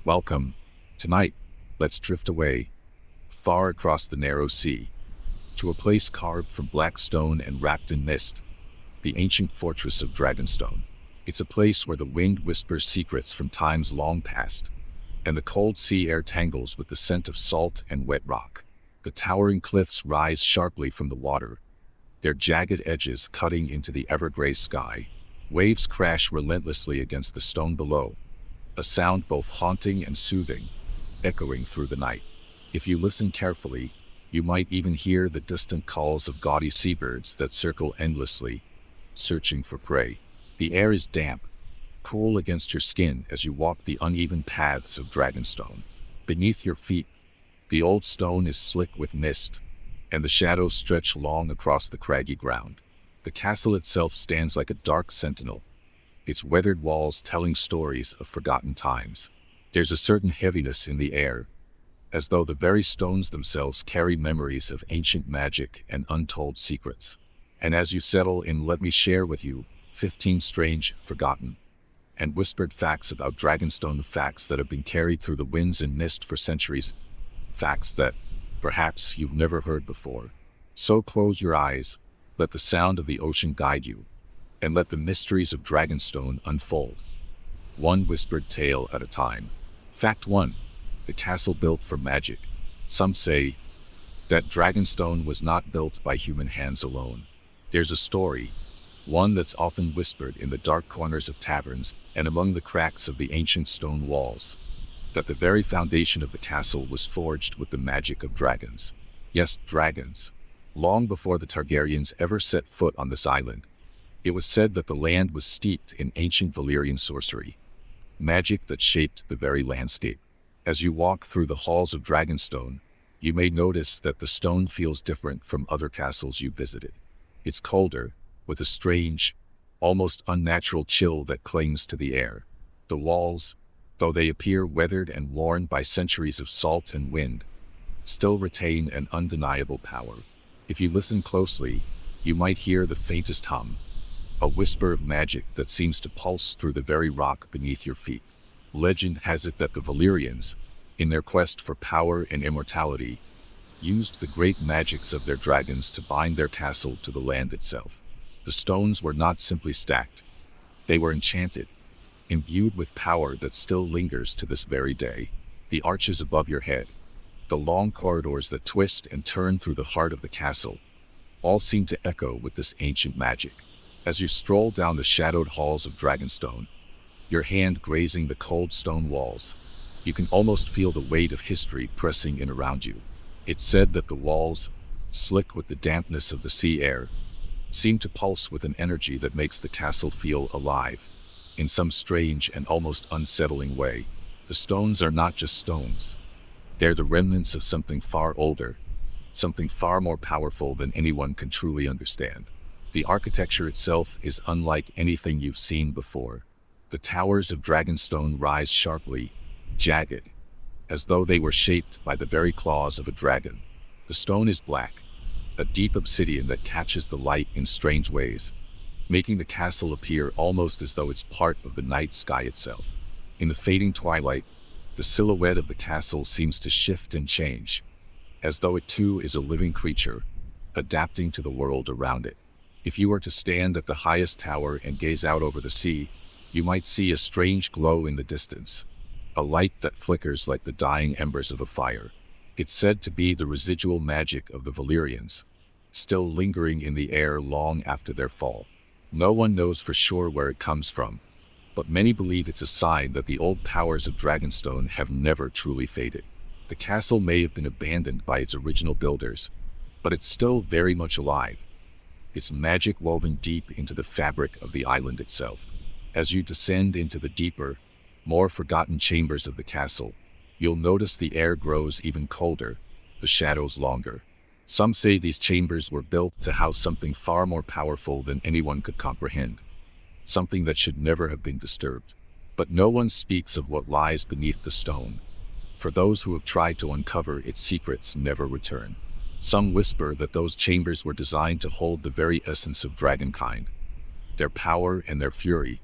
Welcome. Tonight, let's drift away, far across the narrow sea, to a place carved from black stone and wrapped in mist, the ancient fortress of Dragonstone. It's a place where the wind whispers secrets from times long past, and the cold sea air tangles with the scent of salt and wet rock. The towering cliffs rise sharply from the water, their jagged edges cutting into the ever-gray sky. Waves crash relentlessly against the stone below, a sound both haunting and soothing, echoing through the night. If you listen carefully, you might even hear the distant calls of gaudy seabirds that circle endlessly, searching for prey. The air is damp, cool against your skin as you walk the uneven paths of Dragonstone. Beneath your feet, the old stone is slick with mist, and the shadows stretch long across the craggy ground. The castle itself stands like a dark sentinel, its weathered walls telling stories of forgotten times. There's a certain heaviness in the air, as though the very stones themselves carry memories of ancient magic and untold secrets. And as you settle in, let me share with you 15 strange, forgotten, and whispered facts about Dragonstone, facts that have been carried through the winds and mist for centuries, facts that perhaps you've never heard before. So close your eyes, let the sound of the ocean guide you, and let the mysteries of Dragonstone unfold, one whispered tale at a time. Fact 1. The castle built for magic. Some say that Dragonstone was not built by human hands alone. There's a story, one that's often whispered in the dark corners of taverns and among the cracks of the ancient stone walls, that the very foundation of the castle was forged with the magic of dragons. Yes, dragons. Long before the Targaryens ever set foot on this island, it was said that the land was steeped in ancient Valyrian sorcery, magic that shaped the very landscape. As you walk through the halls of Dragonstone, you may notice that the stone feels different from other castles you visited. It's colder, with a strange, almost unnatural chill that clings to the air. The walls, though they appear weathered and worn by centuries of salt and wind, still retain an undeniable power. If you listen closely, you might hear the faintest hum, a whisper of magic that seems to pulse through the very rock beneath your feet. Legend has it that the Valyrians, in their quest for power and immortality, used the great magics of their dragons to bind their castle to the land itself. The stones were not simply stacked, they were enchanted, imbued with power that still lingers to this very day. The arches above your head, the long corridors that twist and turn through the heart of the castle, all seem to echo with this ancient magic. As you stroll down the shadowed halls of Dragonstone, your hand grazing the cold stone walls, you can almost feel the weight of history pressing in around you. It's said that the walls, slick with the dampness of the sea air, seem to pulse with an energy that makes the castle feel alive, in some strange and almost unsettling way. The stones are not just stones. They're the remnants of something far older, something far more powerful than anyone can truly understand. The architecture itself is unlike anything you've seen before. The towers of Dragonstone rise sharply, jagged, as though they were shaped by the very claws of a dragon. The stone is black, a deep obsidian that catches the light in strange ways, making the castle appear almost as though it's part of the night sky itself. In the fading twilight, the silhouette of the castle seems to shift and change, as though it too is a living creature, adapting to the world around it. If you were to stand at the highest tower and gaze out over the sea, you might see a strange glow in the distance, a light that flickers like the dying embers of a fire. It's said to be the residual magic of the Valyrians, still lingering in the air long after their fall. No one knows for sure where it comes from, but many believe it's a sign that the old powers of Dragonstone have never truly faded. The castle may have been abandoned by its original builders, but it's still very much alive, its magic woven deep into the fabric of the island itself. As you descend into the deeper, more forgotten chambers of the castle, you'll notice the air grows even colder, the shadows longer. Some say these chambers were built to house something far more powerful than anyone could comprehend, something that should never have been disturbed. But no one speaks of what lies beneath the stone, for those who have tried to uncover its secrets never return. Some whisper that those chambers were designed to hold the very essence of dragonkind, their power and their fury,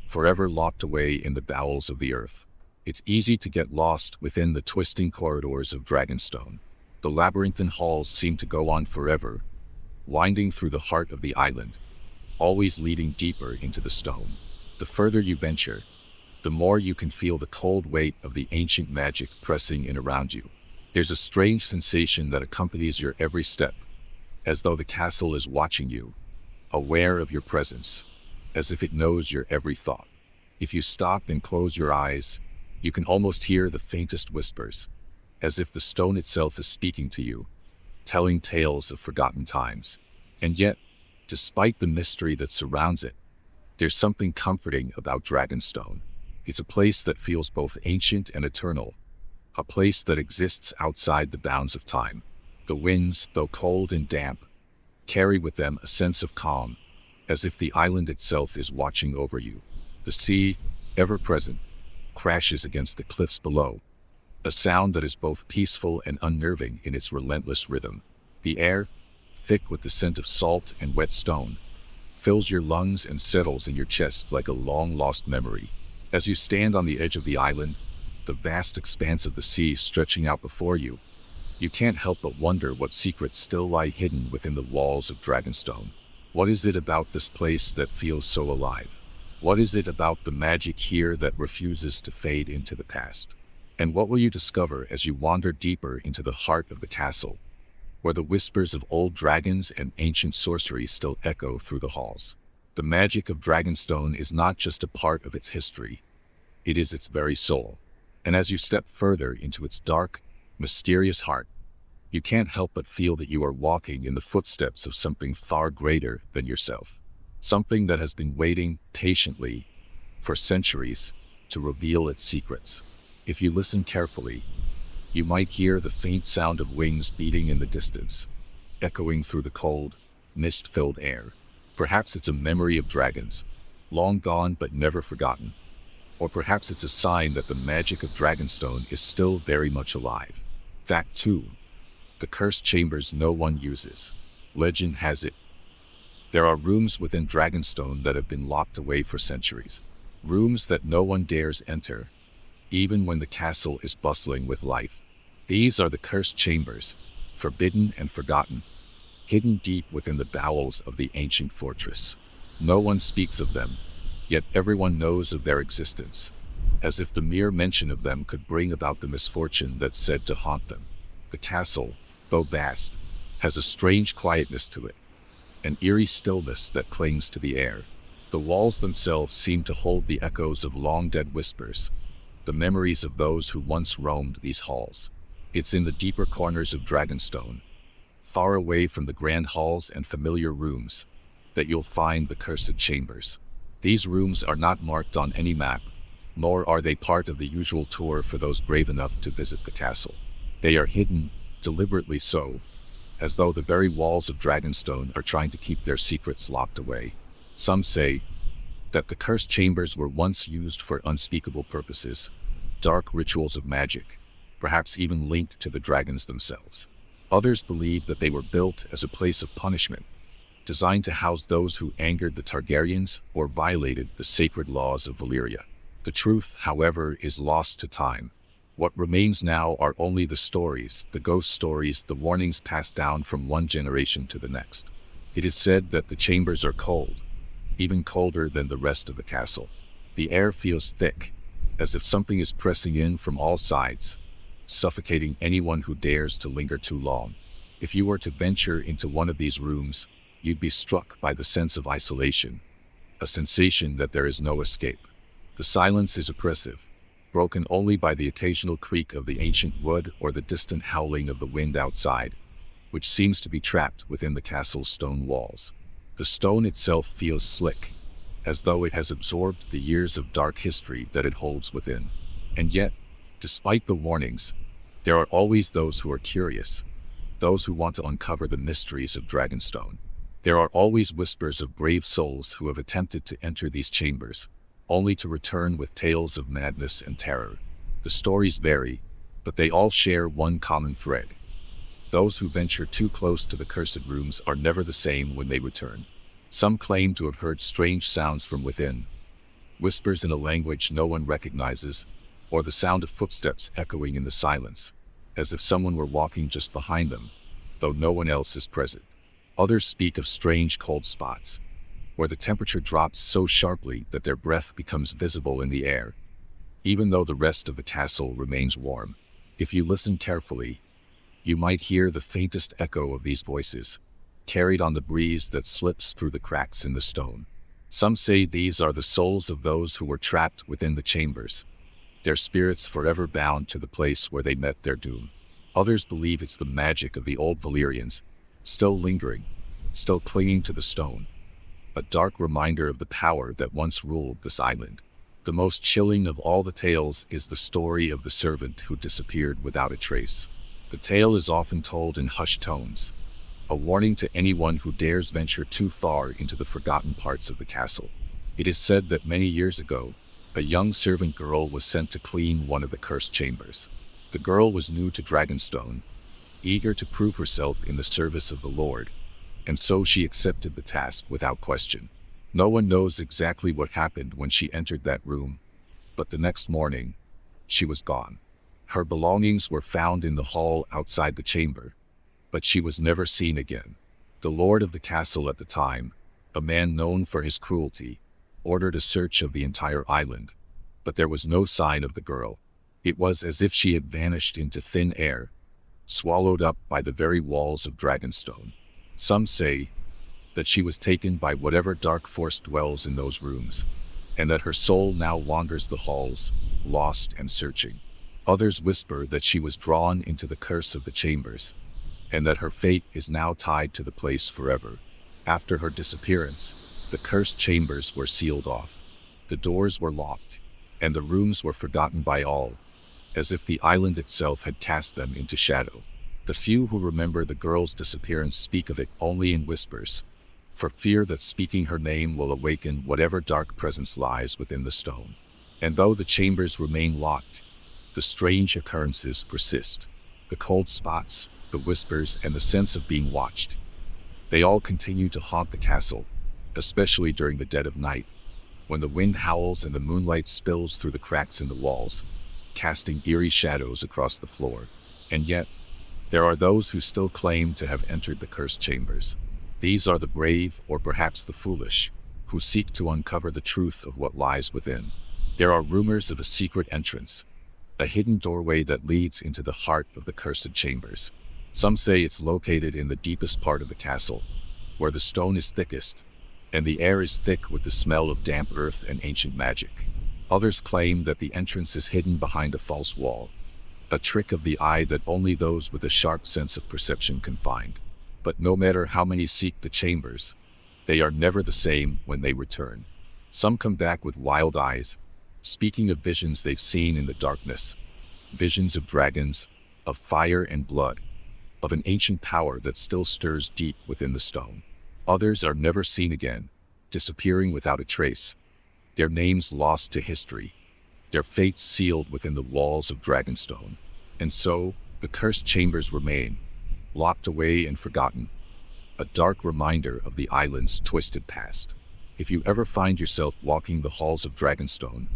forever locked away in the bowels of the earth. It's easy to get lost within the twisting corridors of Dragonstone. The labyrinthine halls seem to go on forever, winding through the heart of the island, always leading deeper into the stone. The further you venture, the more you can feel the cold weight of the ancient magic pressing in around you. There's a strange sensation that accompanies your every step, as though the castle is watching you, aware of your presence, as if it knows your every thought. If you stop and close your eyes, you can almost hear the faintest whispers, as if the stone itself is speaking to you, telling tales of forgotten times. And yet, despite the mystery that surrounds it, there's something comforting about Dragonstone. It's a place that feels both ancient and eternal, a place that exists outside the bounds of time. The winds, though cold and damp, carry with them a sense of calm, as if the island itself is watching over you. The sea, ever present, crashes against the cliffs below, a sound that is both peaceful and unnerving in its relentless rhythm. The air, thick with the scent of salt and wet stone, fills your lungs and settles in your chest like a long-lost memory. As you stand on the edge of the island, the vast expanse of the sea stretching out before you, you can't help but wonder what secrets still lie hidden within the walls of Dragonstone. What is it about this place that feels so alive? What is it about the magic here that refuses to fade into the past? And what will you discover as you wander deeper into the heart of the castle, where the whispers of old dragons and ancient sorcery still echo through the halls? The magic of Dragonstone is not just a part of its history, it is its very soul. And as you step further into its dark, mysterious heart, you can't help but feel that you are walking in the footsteps of something far greater than yourself. Something that has been waiting patiently for centuries to reveal its secrets. If you listen carefully, you might hear the faint sound of wings beating in the distance, echoing through the cold, mist-filled air. Perhaps it's a memory of dragons, long gone but never forgotten. Or perhaps it's a sign that the magic of Dragonstone is still very much alive. Fact 2. The cursed chambers no one uses. Legend has it, there are rooms within Dragonstone that have been locked away for centuries. Rooms that no one dares enter, even when the castle is bustling with life. These are the cursed chambers, forbidden and forgotten, hidden deep within the bowels of the ancient fortress. No one speaks of them, yet everyone knows of their existence, as if the mere mention of them could bring about the misfortune that's said to haunt them. The castle, though vast, has a strange quietness to it, an eerie stillness that clings to the air. The walls themselves seem to hold the echoes of long-dead whispers, the memories of those who once roamed these halls. It's in the deeper corners of Dragonstone, far away from the grand halls and familiar rooms, that you'll find the cursed chambers. These rooms are not marked on any map, nor are they part of the usual tour for those brave enough to visit the castle. They are hidden, deliberately so, as though the very walls of Dragonstone are trying to keep their secrets locked away. Some say that the cursed chambers were once used for unspeakable purposes, dark rituals of magic, perhaps even linked to the dragons themselves. Others believe that they were built as a place of punishment, designed to house those who angered the Targaryens or violated the sacred laws of Valyria. The truth, however, is lost to time. What remains now are only the stories, the ghost stories, the warnings passed down from one generation to the next. It is said that the chambers are cold, even colder than the rest of the castle. The air feels thick, as if something is pressing in from all sides, suffocating anyone who dares to linger too long. If you were to venture into one of these rooms, you'd be struck by the sense of isolation, a sensation that there is no escape. The silence is oppressive, broken only by the occasional creak of the ancient wood or the distant howling of the wind outside, which seems to be trapped within the castle's stone walls. The stone itself feels slick, as though it has absorbed the years of dark history that it holds within. And yet, despite the warnings, there are always those who are curious, those who want to uncover the mysteries of Dragonstone. There are always whispers of brave souls who have attempted to enter these chambers, only to return with tales of madness and terror. The stories vary, but they all share one common thread. Those who venture too close to the cursed rooms are never the same when they return. Some claim to have heard strange sounds from within, whispers in a language no one recognizes, or the sound of footsteps echoing in the silence, as if someone were walking just behind them, though no one else is present. Others speak of strange cold spots, where the temperature drops so sharply that their breath becomes visible in the air, even though the rest of the castle remains warm. If you listen carefully, you might hear the faintest echo of these voices, carried on the breeze that slips through the cracks in the stone. Some say these are the souls of those who were trapped within the chambers, their spirits forever bound to the place where they met their doom. Others believe it's the magic of the old Valyrians, still lingering, still clinging to the stone, a dark reminder of the power that once ruled this island. The most chilling of all the tales is the story of the servant who disappeared without a trace. The tale is often told in hushed tones, a warning to anyone who dares venture too far into the forgotten parts of the castle. It is said that many years ago, a young servant girl was sent to clean one of the cursed chambers. The girl was new to Dragonstone, eager to prove herself in the service of the Lord, and so she accepted the task without question. No one knows exactly what happened when she entered that room, but the next morning, she was gone. Her belongings were found in the hall outside the chamber, but she was never seen again. The lord of the castle at the time, a man known for his cruelty, ordered a search of the entire island, but there was no sign of the girl. It was as if she had vanished into thin air, swallowed up by the very walls of Dragonstone. Some say that she was taken by whatever dark force dwells in those rooms, and that her soul now wanders the halls, lost and searching. Others whisper that she was drawn into the curse of the chambers, and that her fate is now tied to the place forever. After her disappearance, the cursed chambers were sealed off, the doors were locked, and the rooms were forgotten by all, as if the island itself had cast them into shadow. The few who remember the girl's disappearance speak of it only in whispers, for fear that speaking her name will awaken whatever dark presence lies within the stone. And though the chambers remain locked, the strange occurrences persist. The cold spots, the whispers, and the sense of being watched. They all continue to haunt the castle, especially during the dead of night, when the wind howls and the moonlight spills through the cracks in the walls, casting eerie shadows across the floor. And yet, there are those who still claim to have entered the cursed chambers. These are the brave, or perhaps the foolish, who seek to uncover the truth of what lies within. There are rumors of a secret entrance, a hidden doorway that leads into the heart of the cursed chambers. Some say it's located in the deepest part of the castle, where the stone is thickest, and the air is thick with the smell of damp earth and ancient magic. Others claim that the entrance is hidden behind a false wall, a trick of the eye that only those with a sharp sense of perception can find. But no matter how many seek the chambers, they are never the same when they return. Some come back with wild eyes, speaking of visions they've seen in the darkness, visions of dragons, of fire and blood, of an ancient power that still stirs deep within the stone. Others are never seen again, disappearing without a trace, their names lost to history, their fates sealed within the walls of Dragonstone. And so, the cursed chambers remain, locked away and forgotten, a dark reminder of the island's twisted past. If you ever find yourself walking the halls of Dragonstone,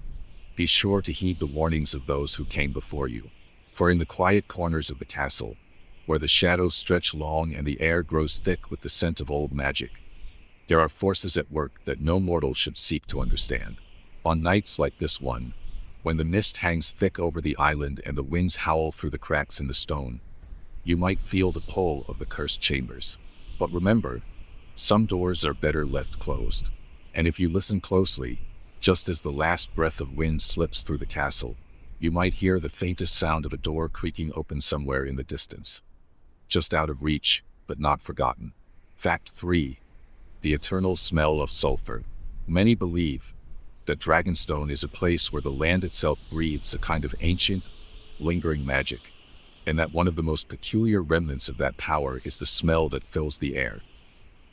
be sure to heed the warnings of those who came before you. For in the quiet corners of the castle, where the shadows stretch long and the air grows thick with the scent of old magic, there are forces at work that no mortal should seek to understand. On nights like this one, when the mist hangs thick over the island and the winds howl through the cracks in the stone, you might feel the pull of the cursed chambers. But remember, some doors are better left closed. And if you listen closely, just as the last breath of wind slips through the castle, you might hear the faintest sound of a door creaking open somewhere in the distance, just out of reach, but not forgotten. Fact 3. The eternal smell of sulfur. Many believe that Dragonstone is a place where the land itself breathes a kind of ancient, lingering magic, and that one of the most peculiar remnants of that power is the smell that fills the air,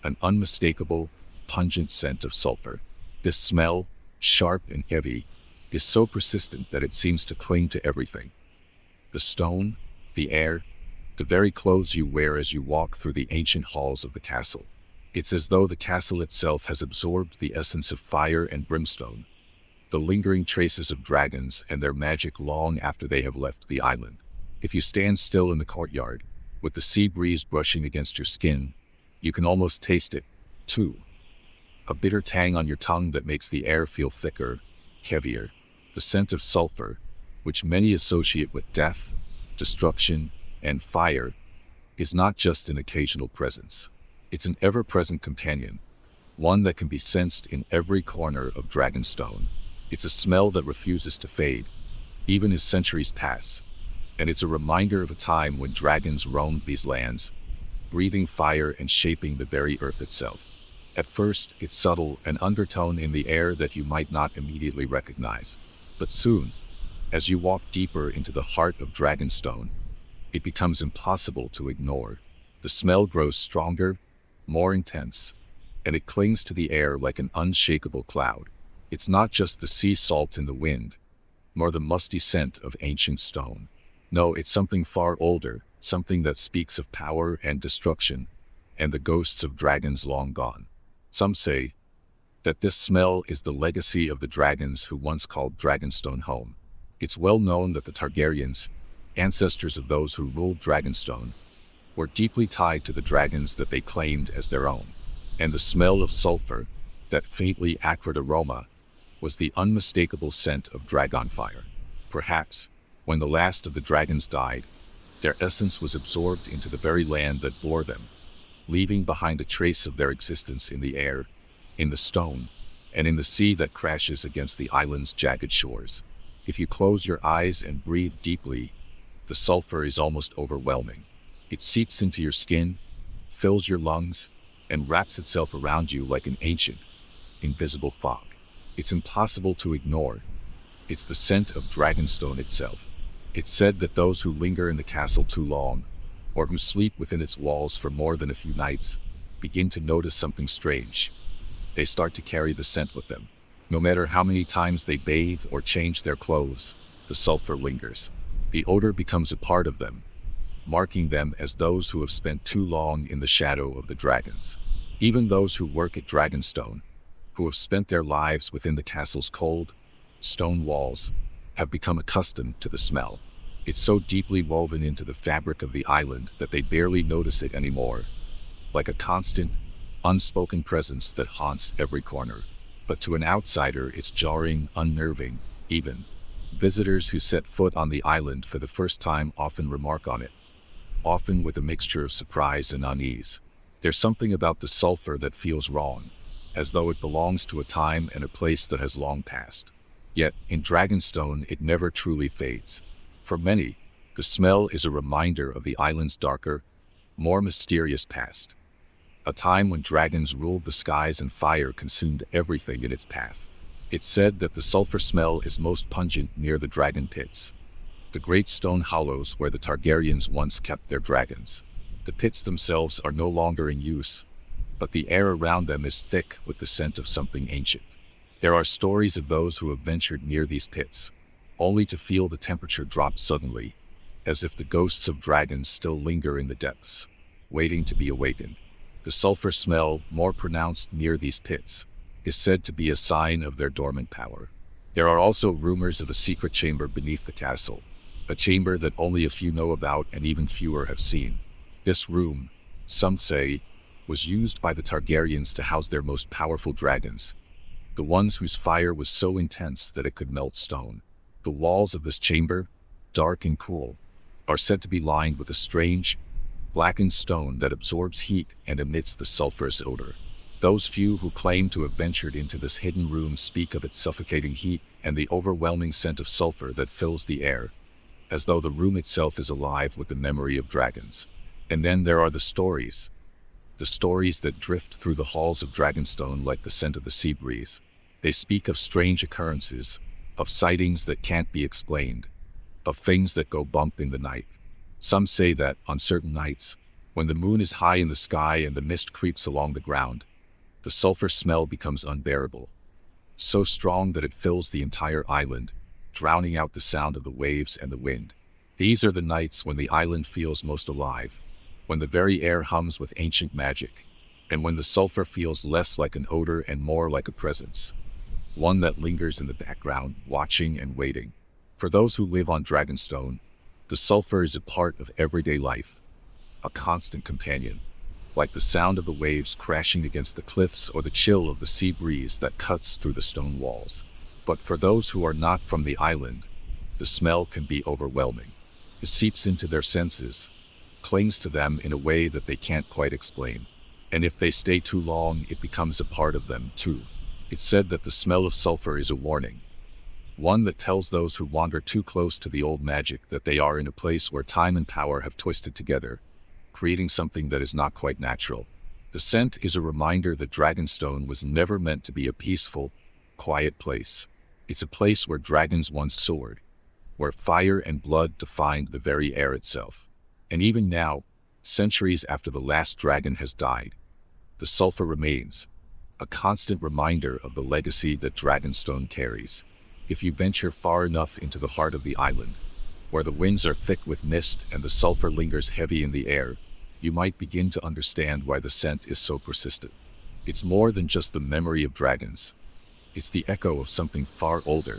an unmistakable, pungent scent of sulfur. This smell, sharp and heavy, is so persistent that it seems to cling to everything. The stone, the air, the very clothes you wear as you walk through the ancient halls of the castle. It's as though the castle itself has absorbed the essence of fire and brimstone, the lingering traces of dragons and their magic long after they have left the island. If you stand still in the courtyard, with the sea breeze brushing against your skin, you can almost taste it, too. A bitter tang on your tongue that makes the air feel thicker, heavier. The scent of sulfur, which many associate with death, destruction, and fire, is not just an occasional presence. It's an ever-present companion, one that can be sensed in every corner of Dragonstone. It's a smell that refuses to fade, even as centuries pass, and it's a reminder of a time when dragons roamed these lands, breathing fire and shaping the very earth itself. At first, it's subtle, an undertone in the air that you might not immediately recognize. But soon, as you walk deeper into the heart of Dragonstone, it becomes impossible to ignore. The smell grows stronger, more intense, and it clings to the air like an unshakable cloud. It's not just the sea salt in the wind, nor the musty scent of ancient stone. No, it's something far older, something that speaks of power and destruction, and the ghosts of dragons long gone. Some say that this smell is the legacy of the dragons who once called Dragonstone home. It's well known that the Targaryens, ancestors of those who ruled Dragonstone, were deeply tied to the dragons that they claimed as their own. And the smell of sulfur, that faintly acrid aroma, was the unmistakable scent of dragon fire. Perhaps, when the last of the dragons died, their essence was absorbed into the very land that bore them, leaving behind a trace of their existence in the air, in the stone, and in the sea that crashes against the island's jagged shores. If you close your eyes and breathe deeply, the sulfur is almost overwhelming. It seeps into your skin, fills your lungs, and wraps itself around you like an ancient, invisible fog. It's impossible to ignore. It's the scent of Dragonstone itself. It's said that those who linger in the castle too long, or who sleep within its walls for more than a few nights, begin to notice something strange. They start to carry the scent with them. No matter how many times they bathe or change their clothes, the sulfur lingers. The odor becomes a part of them, marking them as those who have spent too long in the shadow of the dragons. Even those who work at Dragonstone, who have spent their lives within the castle's cold, stone walls, have become accustomed to the smell. It's so deeply woven into the fabric of the island that they barely notice it anymore, like a constant, unspoken presence that haunts every corner. But to an outsider, it's jarring, unnerving, even. Visitors who set foot on the island for the first time often remark on it, often with a mixture of surprise and unease. There's something about the sulfur that feels wrong, as though it belongs to a time and a place that has long passed. Yet, in Dragonstone, it never truly fades. For many, the smell is a reminder of the island's darker, more mysterious past. A time when dragons ruled the skies and fire consumed everything in its path. It's said that the sulfur smell is most pungent near the dragon pits, the great stone hollows where the Targaryens once kept their dragons. The pits themselves are no longer in use, but the air around them is thick with the scent of something ancient. There are stories of those who have ventured near these pits, only to feel the temperature drop suddenly, as if the ghosts of dragons still linger in the depths, waiting to be awakened. The sulfur smell, more pronounced near these pits, is said to be a sign of their dormant power. There are also rumors of a secret chamber beneath the castle, a chamber that only a few know about and even fewer have seen. This room, some say, was used by the Targaryens to house their most powerful dragons, the ones whose fire was so intense that it could melt stone. The walls of this chamber, dark and cool, are said to be lined with a strange, blackened stone that absorbs heat and emits the sulphurous odor. Those few who claim to have ventured into this hidden room speak of its suffocating heat and the overwhelming scent of sulfur that fills the air, as though the room itself is alive with the memory of dragons. And then there are the stories that drift through the halls of Dragonstone like the scent of the sea breeze. They speak of strange occurrences, of sightings that can't be explained, of things that go bump in the night. Some say that, on certain nights, when the moon is high in the sky and the mist creeps along the ground, the sulfur smell becomes unbearable, so strong that it fills the entire island, drowning out the sound of the waves and the wind. These are the nights when the island feels most alive, when the very air hums with ancient magic, and when the sulfur feels less like an odor and more like a presence. one that lingers in the background, watching and waiting. For those who live on Dragonstone, the sulfur is a part of everyday life, a constant companion, like the sound of the waves crashing against the cliffs or the chill of the sea breeze that cuts through the stone walls. But for those who are not from the island, the smell can be overwhelming. It seeps into their senses, clings to them in a way that they can't quite explain. And if they stay too long, it becomes a part of them too. It's said that the smell of sulfur is a warning, one that tells those who wander too close to the old magic that they are in a place where time and power have twisted together, creating something that is not quite natural. The scent is a reminder that Dragonstone was never meant to be a peaceful, quiet place. It's a place where dragons once soared, where fire and blood defined the very air itself. And even now, centuries after the last dragon has died, the sulfur remains, a constant reminder of the legacy that Dragonstone carries. If you venture far enough into the heart of the island, where the winds are thick with mist and the sulfur lingers heavy in the air, you might begin to understand why the scent is so persistent. It's more than just the memory of dragons. It's the echo of something far older,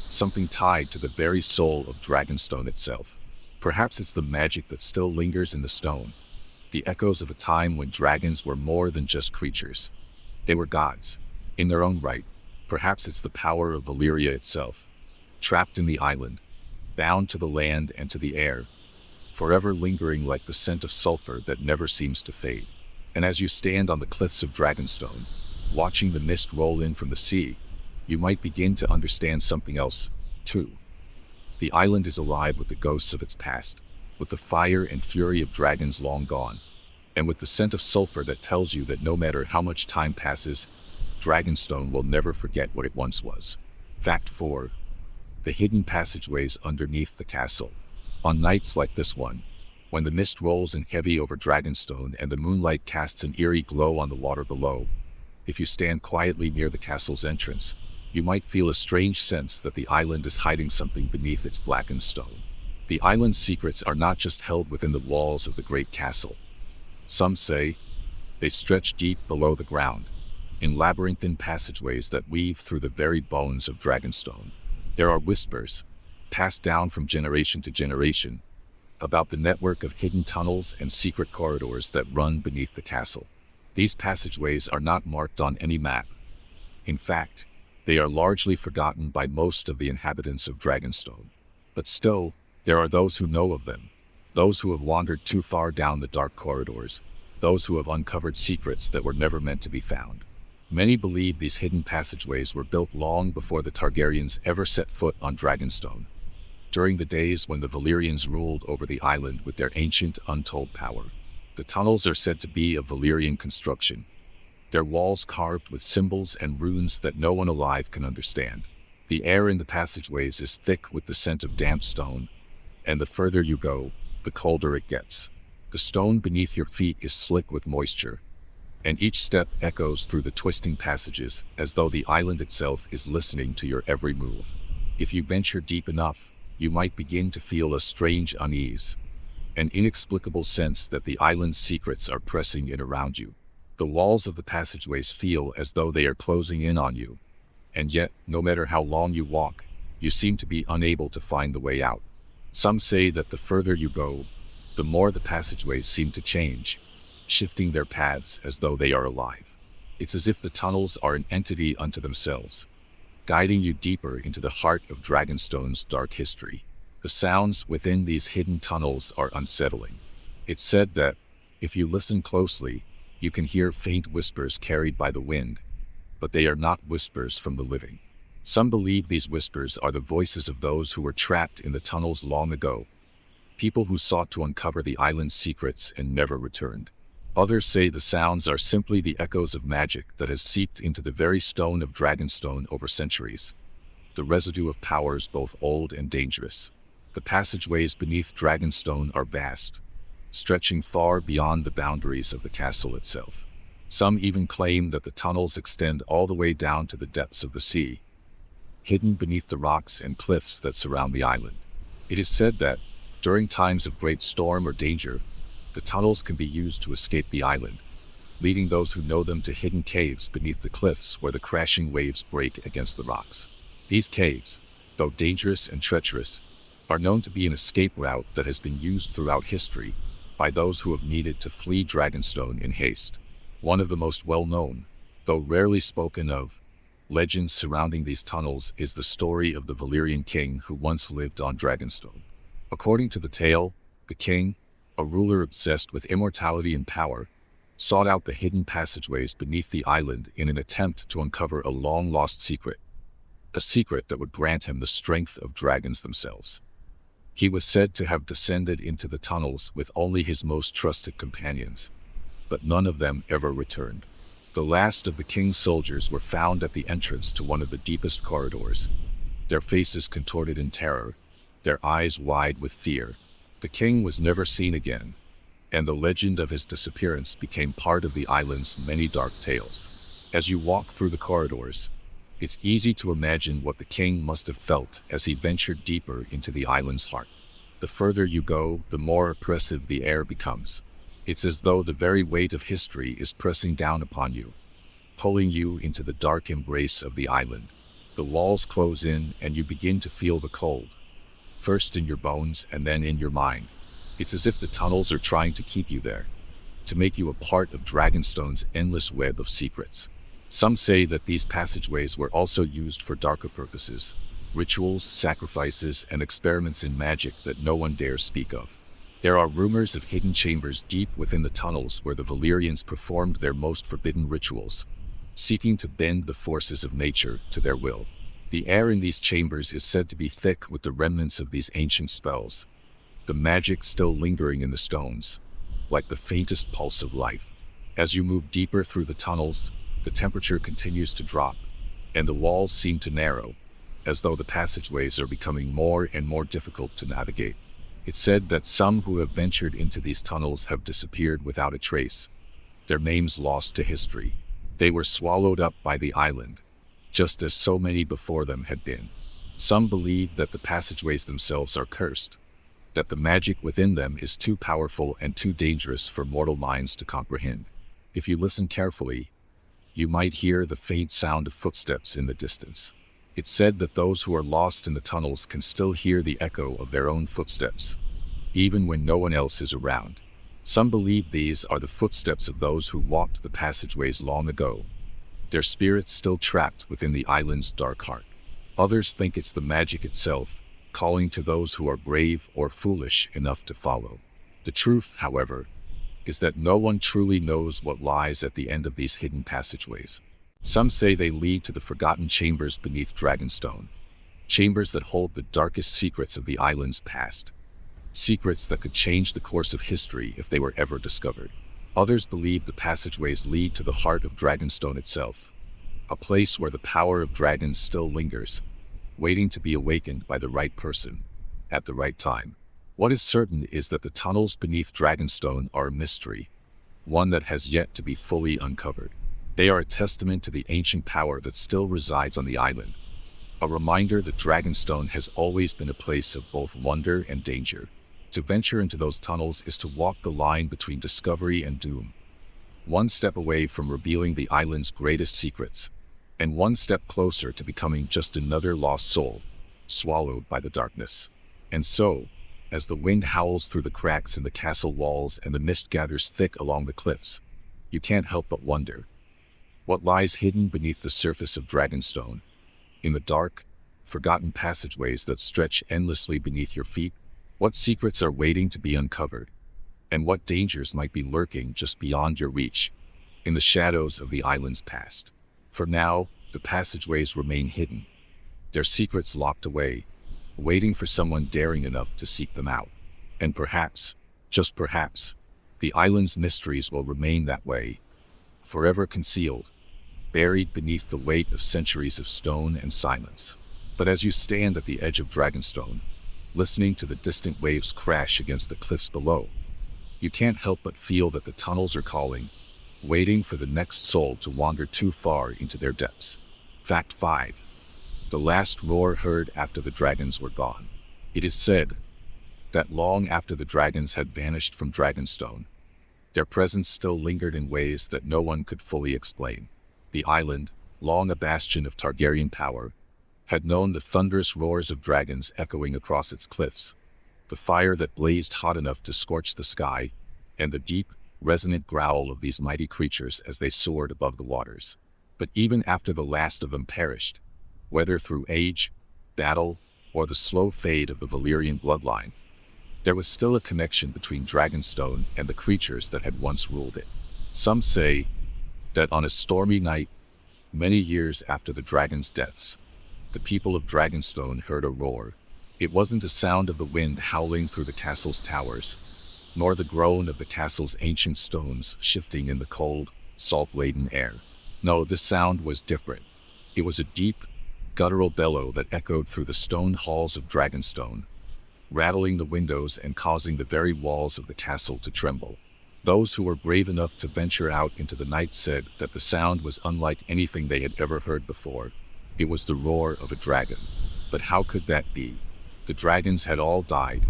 something tied to the very soul of Dragonstone itself. Perhaps it's the magic that still lingers in the stone, the echoes of a time when dragons were more than just creatures. They were gods, in their own right. Perhaps it's the power of Valyria itself, trapped in the island, bound to the land and to the air, forever lingering like the scent of sulfur that never seems to fade. And as you stand on the cliffs of Dragonstone, watching the mist roll in from the sea, you might begin to understand something else, too. The island is alive with the ghosts of its past, with the fire and fury of dragons long gone, and with the scent of sulfur that tells you that no matter how much time passes, Dragonstone will never forget what it once was. Fact 4. The hidden passageways underneath the castle. On nights like this one, when the mist rolls in heavy over Dragonstone and the moonlight casts an eerie glow on the water below, if you stand quietly near the castle's entrance, you might feel a strange sense that the island is hiding something beneath its blackened stone. The island's secrets are not just held within the walls of the great castle. Some say they stretch deep below the ground, in labyrinthine passageways that weave through the very bones of Dragonstone. There are whispers, passed down from generation to generation, about the network of hidden tunnels and secret corridors that run beneath the castle. These passageways are not marked on any map. In fact, they are largely forgotten by most of the inhabitants of Dragonstone. But still, there are those who know of them, those who have wandered too far down the dark corridors, those who have uncovered secrets that were never meant to be found. Many believe these hidden passageways were built long before the Targaryens ever set foot on Dragonstone, during the days when the Valyrians ruled over the island with their ancient, untold power. The tunnels are said to be of Valyrian construction, their walls carved with symbols and runes that no one alive can understand. The air in the passageways is thick with the scent of damp stone, and the further you go, the colder it gets. The stone beneath your feet is slick with moisture, and each step echoes through the twisting passages as though the island itself is listening to your every move. If you venture deep enough, you might begin to feel a strange unease, an inexplicable sense that the island's secrets are pressing in around you. The walls of the passageways feel as though they are closing in on you, and yet, no matter how long you walk, you seem to be unable to find the way out. Some say that the further you go, the more the passageways seem to change, shifting their paths as though they are alive. It's as if the tunnels are an entity unto themselves, guiding you deeper into the heart of Dragonstone's dark history. The sounds within these hidden tunnels are unsettling. It's said that, if you listen closely, you can hear faint whispers carried by the wind, but they are not whispers from the living. Some believe these whispers are the voices of those who were trapped in the tunnels long ago, people who sought to uncover the island's secrets and never returned. Others say the sounds are simply the echoes of magic that has seeped into the very stone of Dragonstone over centuries, the residue of powers both old and dangerous. The passageways beneath Dragonstone are vast, stretching far beyond the boundaries of the castle itself. Some even claim that the tunnels extend all the way down to the depths of the sea, hidden beneath the rocks and cliffs that surround the island. It is said that, during times of great storm or danger, the tunnels can be used to escape the island, leading those who know them to hidden caves beneath the cliffs where the crashing waves break against the rocks. These caves, though dangerous and treacherous, are known to be an escape route that has been used throughout history by those who have needed to flee Dragonstone in haste. One of the most well-known, though rarely spoken of, legends surrounding these tunnels is the story of the Valyrian king who once lived on Dragonstone. According to the tale, the king, a ruler obsessed with immortality and power, sought out the hidden passageways beneath the island in an attempt to uncover a long-lost secret, a secret that would grant him the strength of dragons themselves. He was said to have descended into the tunnels with only his most trusted companions, but none of them ever returned. The last of the king's soldiers were found at the entrance to one of the deepest corridors, their faces contorted in terror, their eyes wide with fear. The king was never seen again, and the legend of his disappearance became part of the island's many dark tales. As you walk through the corridors, it's easy to imagine what the king must have felt as he ventured deeper into the island's heart. The further you go, the more oppressive the air becomes. It's as though the very weight of history is pressing down upon you, pulling you into the dark embrace of the island. The walls close in and you begin to feel the cold, first in your bones and then in your mind. It's as if the tunnels are trying to keep you there, to make you a part of Dragonstone's endless web of secrets. Some say that these passageways were also used for darker purposes, rituals, sacrifices, and experiments in magic that no one dares speak of. There are rumors of hidden chambers deep within the tunnels where the Valyrians performed their most forbidden rituals, seeking to bend the forces of nature to their will. The air in these chambers is said to be thick with the remnants of these ancient spells, the magic still lingering in the stones, like the faintest pulse of life. As you move deeper through the tunnels, the temperature continues to drop, and the walls seem to narrow, as though the passageways are becoming more and more difficult to navigate. It's said that some who have ventured into these tunnels have disappeared without a trace, their names lost to history. They were swallowed up by the island, just as so many before them had been. Some believe that the passageways themselves are cursed, that the magic within them is too powerful and too dangerous for mortal minds to comprehend. If you listen carefully, you might hear the faint sound of footsteps in the distance. It's said that those who are lost in the tunnels can still hear the echo of their own footsteps, even when no one else is around. Some believe these are the footsteps of those who walked the passageways long ago, their spirits still trapped within the island's dark heart. Others think it's the magic itself, calling to those who are brave or foolish enough to follow. The truth, however, is that no one truly knows what lies at the end of these hidden passageways. Some say they lead to the forgotten chambers beneath Dragonstone, chambers that hold the darkest secrets of the island's past, secrets that could change the course of history if they were ever discovered. Others believe the passageways lead to the heart of Dragonstone itself, a place where the power of dragons still lingers, waiting to be awakened by the right person, at the right time. What is certain is that the tunnels beneath Dragonstone are a mystery, one that has yet to be fully uncovered. They are a testament to the ancient power that still resides on the island, a reminder that Dragonstone has always been a place of both wonder and danger. To venture into those tunnels is to walk the line between discovery and doom, one step away from revealing the island's greatest secrets, and one step closer to becoming just another lost soul, swallowed by the darkness. And so, as the wind howls through the cracks in the castle walls and the mist gathers thick along the cliffs, you can't help but wonder, what lies hidden beneath the surface of Dragonstone, in the dark, forgotten passageways that stretch endlessly beneath your feet? What secrets are waiting to be uncovered, and what dangers might be lurking just beyond your reach, in the shadows of the island's past? For now, the passageways remain hidden, their secrets locked away, waiting for someone daring enough to seek them out. And perhaps, just perhaps, the island's mysteries will remain that way, forever concealed, buried beneath the weight of centuries of stone and silence. But as you stand at the edge of Dragonstone, listening to the distant waves crash against the cliffs below, you can't help but feel that the tunnels are calling, waiting for the next soul to wander too far into their depths. Fact 5. The last roar heard after the dragons were gone. It is said that long after the dragons had vanished from Dragonstone, Their presence still lingered in ways that no one could fully explain. The island, long a bastion of Targaryen power, had known the thunderous roars of dragons echoing across its cliffs, the fire that blazed hot enough to scorch the sky, and the deep, resonant growl of these mighty creatures as they soared above the waters. But even after the last of them perished, whether through age, battle, or the slow fade of the Valyrian bloodline, there was still a connection between Dragonstone and the creatures that had once ruled it. Some say that on a stormy night, many years after the dragons' deaths, the people of Dragonstone heard a roar. It wasn't the sound of the wind howling through the castle's towers, nor the groan of the castle's ancient stones shifting in the cold, salt-laden air. No, this sound was different. It was a deep, guttural bellow that echoed through the stone halls of Dragonstone, rattling the windows and causing the very walls of the castle to tremble. Those who were brave enough to venture out into the night said that the sound was unlike anything they had ever heard before. It was the roar of a dragon. But how could that be? The dragons had all died,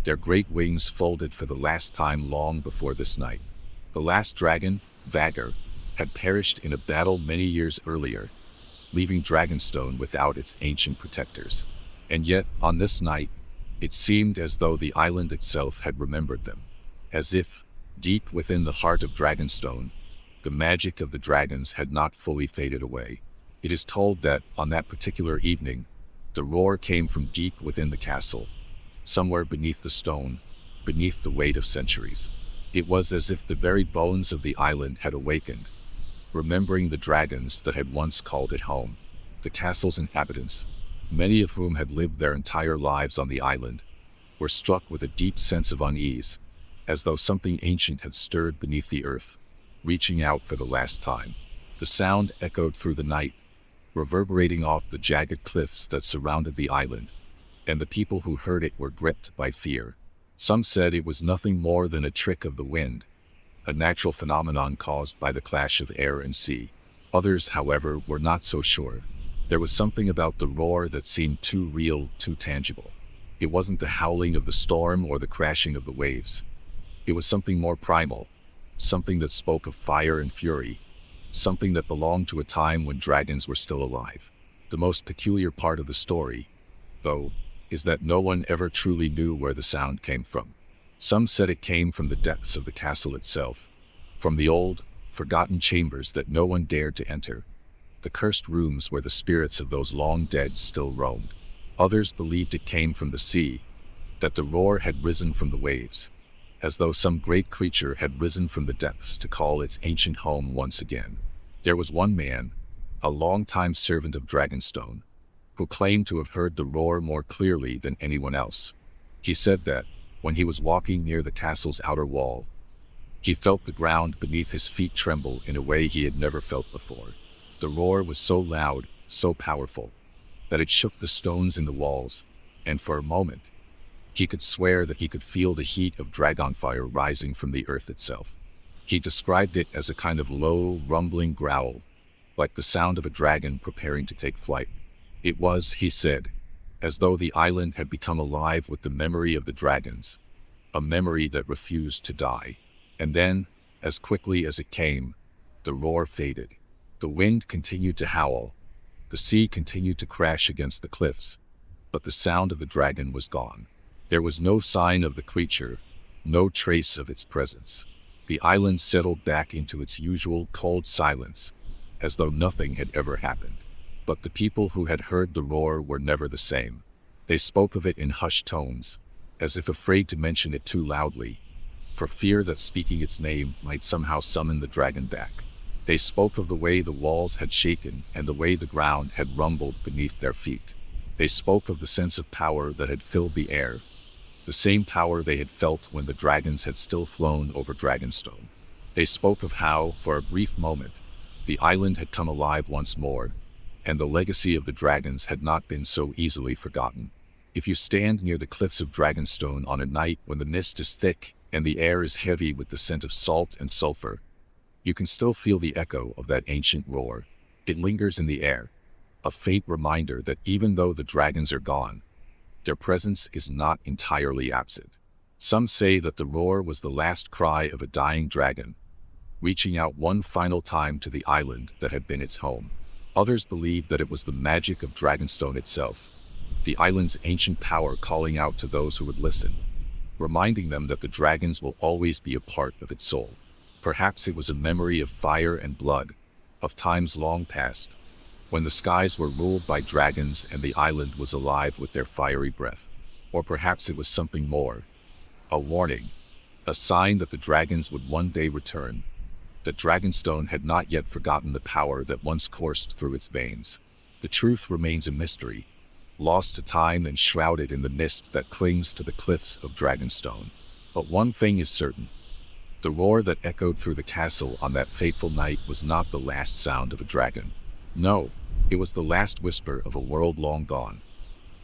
their great wings folded for the last time long before this night. The last dragon, Vhagar, had perished in a battle many years earlier, leaving Dragonstone without its ancient protectors. And yet, on this night, it seemed as though the island itself had remembered them, as if, deep within the heart of Dragonstone, the magic of the dragons had not fully faded away. It is told that, on that particular evening, the roar came from deep within the castle, somewhere beneath the stone, beneath the weight of centuries. It was as if the very bones of the island had awakened, remembering the dragons that had once called it home. The castle's inhabitants, many of whom had lived their entire lives on the island, were struck with a deep sense of unease, as though something ancient had stirred beneath the earth, reaching out for the last time. The sound echoed through the night, reverberating off the jagged cliffs that surrounded the island, and the people who heard it were gripped by fear. Some said it was nothing more than a trick of the wind, a natural phenomenon caused by the clash of air and sea. Others, however, were not so sure. There was something about the roar that seemed too real, too tangible. It wasn't the howling of the storm or the crashing of the waves. It was something more primal, something that spoke of fire and fury, something that belonged to a time when dragons were still alive. The most peculiar part of the story, though, is that no one ever truly knew where the sound came from. Some said it came from the depths of the castle itself, from the old, forgotten chambers that no one dared to enter, the cursed rooms where the spirits of those long dead still roamed. Others believed it came from the sea, that the roar had risen from the waves, as though some great creature had risen from the depths to call its ancient home once again. There was one man, a long-time servant of Dragonstone, who claimed to have heard the roar more clearly than anyone else. He said that, when he was walking near the castle's outer wall, he felt the ground beneath his feet tremble in a way he had never felt before. The roar was so loud, so powerful, that it shook the stones in the walls, and for a moment, he could swear that he could feel the heat of dragonfire rising from the earth itself. He described it as a kind of low, rumbling growl, like the sound of a dragon preparing to take flight. It was, he said, as though the island had become alive with the memory of the dragons, a memory that refused to die. And then, as quickly as it came, the roar faded. The wind continued to howl, the sea continued to crash against the cliffs, but the sound of the dragon was gone. There was no sign of the creature, no trace of its presence. The island settled back into its usual cold silence, as though nothing had ever happened. But the people who had heard the roar were never the same. They spoke of it in hushed tones, as if afraid to mention it too loudly, for fear that speaking its name might somehow summon the dragon back. They spoke of the way the walls had shaken and the way the ground had rumbled beneath their feet. They spoke of the sense of power that had filled the air, the same power they had felt when the dragons had still flown over Dragonstone. They spoke of how, for a brief moment, the island had come alive once more, and the legacy of the dragons had not been so easily forgotten. If you stand near the cliffs of Dragonstone on a night when the mist is thick and the air is heavy with the scent of salt and sulfur, you can still feel the echo of that ancient roar. It lingers in the air, a faint reminder that even though the dragons are gone, their presence is not entirely absent. Some say that the roar was the last cry of a dying dragon, reaching out one final time to the island that had been its home. Others believe that it was the magic of Dragonstone itself, the island's ancient power calling out to those who would listen, reminding them that the dragons will always be a part of its soul. Perhaps it was a memory of fire and blood, of times long past, when the skies were ruled by dragons and the island was alive with their fiery breath. Or perhaps it was something more, a warning, a sign that the dragons would one day return, that Dragonstone had not yet forgotten the power that once coursed through its veins. The truth remains a mystery, lost to time and shrouded in the mist that clings to the cliffs of Dragonstone. But one thing is certain. The roar that echoed through the castle on that fateful night was not the last sound of a dragon. No, it was the last whisper of a world long gone.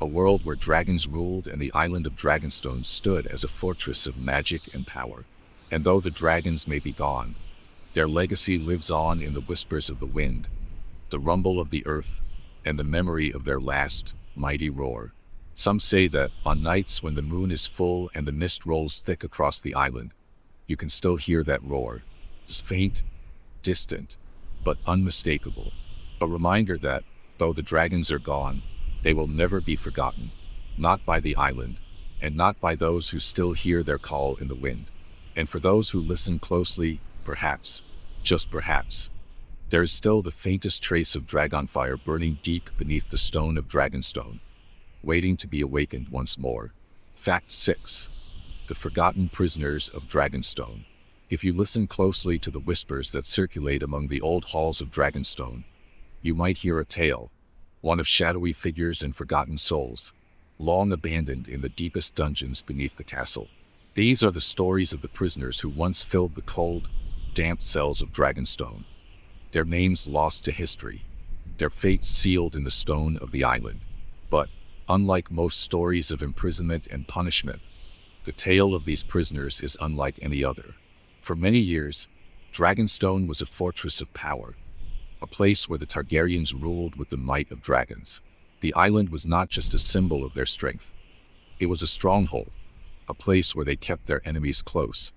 A world where dragons ruled and the island of Dragonstone stood as a fortress of magic and power. And though the dragons may be gone, their legacy lives on in the whispers of the wind, the rumble of the earth, and the memory of their last, mighty roar. Some say that, on nights when the moon is full and the mist rolls thick across the island, you can still hear that roar. It's faint, distant, but unmistakable. A reminder that, though the dragons are gone, they will never be forgotten, not by the island, and not by those who still hear their call in the wind. And for those who listen closely, perhaps, just perhaps, there is still the faintest trace of dragonfire burning deep beneath the stone of Dragonstone, waiting to be awakened once more. Fact 6. The Forgotten Prisoners of Dragonstone. If you listen closely to the whispers that circulate among the old halls of Dragonstone, you might hear a tale, one of shadowy figures and forgotten souls, long abandoned in the deepest dungeons beneath the castle. These are the stories of the prisoners who once filled the cold, damp cells of Dragonstone, their names lost to history, their fates sealed in the stone of the island. But, unlike most stories of imprisonment and punishment, the tale of these prisoners is unlike any other. For many years, Dragonstone was a fortress of power, a place where the Targaryens ruled with the might of dragons. The island was not just a symbol of their strength. It was a stronghold, a place where they kept their enemies close,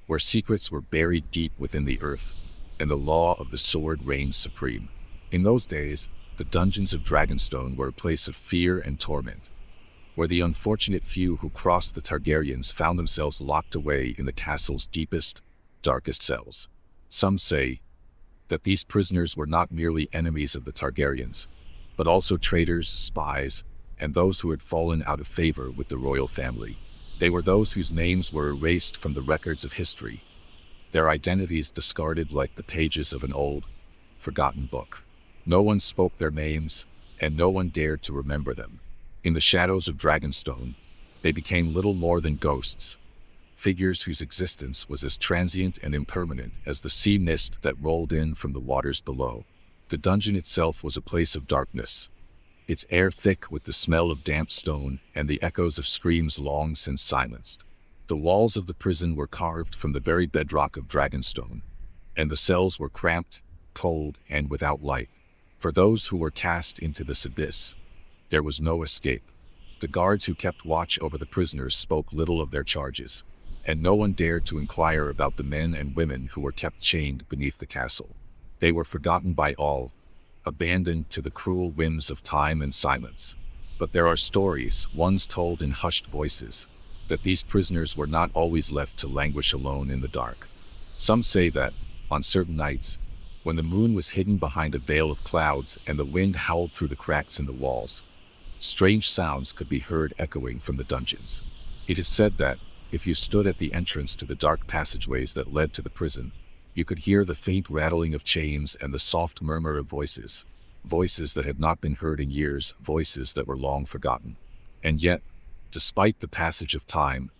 where secrets were buried deep within the earth, and the law of the sword reigned supreme. In those days, the dungeons of Dragonstone were a place of fear and torment, where the unfortunate few who crossed the Targaryens found themselves locked away in the castle's deepest, darkest cells. Some say that these prisoners were not merely enemies of the Targaryens, but also traitors, spies, and those who had fallen out of favor with the royal family. They were those whose names were erased from the records of history, their identities discarded like the pages of an old, forgotten book. No one spoke their names, and no one dared to remember them. In the shadows of Dragonstone, they became little more than ghosts, figures whose existence was as transient and impermanent as the sea mist that rolled in from the waters below. The dungeon itself was a place of darkness, its air thick with the smell of damp stone and the echoes of screams long since silenced. The walls of the prison were carved from the very bedrock of Dragonstone, and the cells were cramped, cold, and without light. For those who were cast into this abyss, there was no escape. The guards who kept watch over the prisoners spoke little of their charges, and no one dared to inquire about the men and women who were kept chained beneath the castle. They were forgotten by all, abandoned to the cruel whims of time and silence. But there are stories, ones told in hushed voices, that these prisoners were not always left to languish alone in the dark. Some say that, on certain nights, when the moon was hidden behind a veil of clouds and the wind howled through the cracks in the walls, strange sounds could be heard echoing from the dungeons. It is said that, if you stood at the entrance to the dark passageways that led to the prison, you could hear the faint rattling of chains and the soft murmur of voices, voices that had not been heard in years, voices that were long forgotten. And yet, despite the passage of time,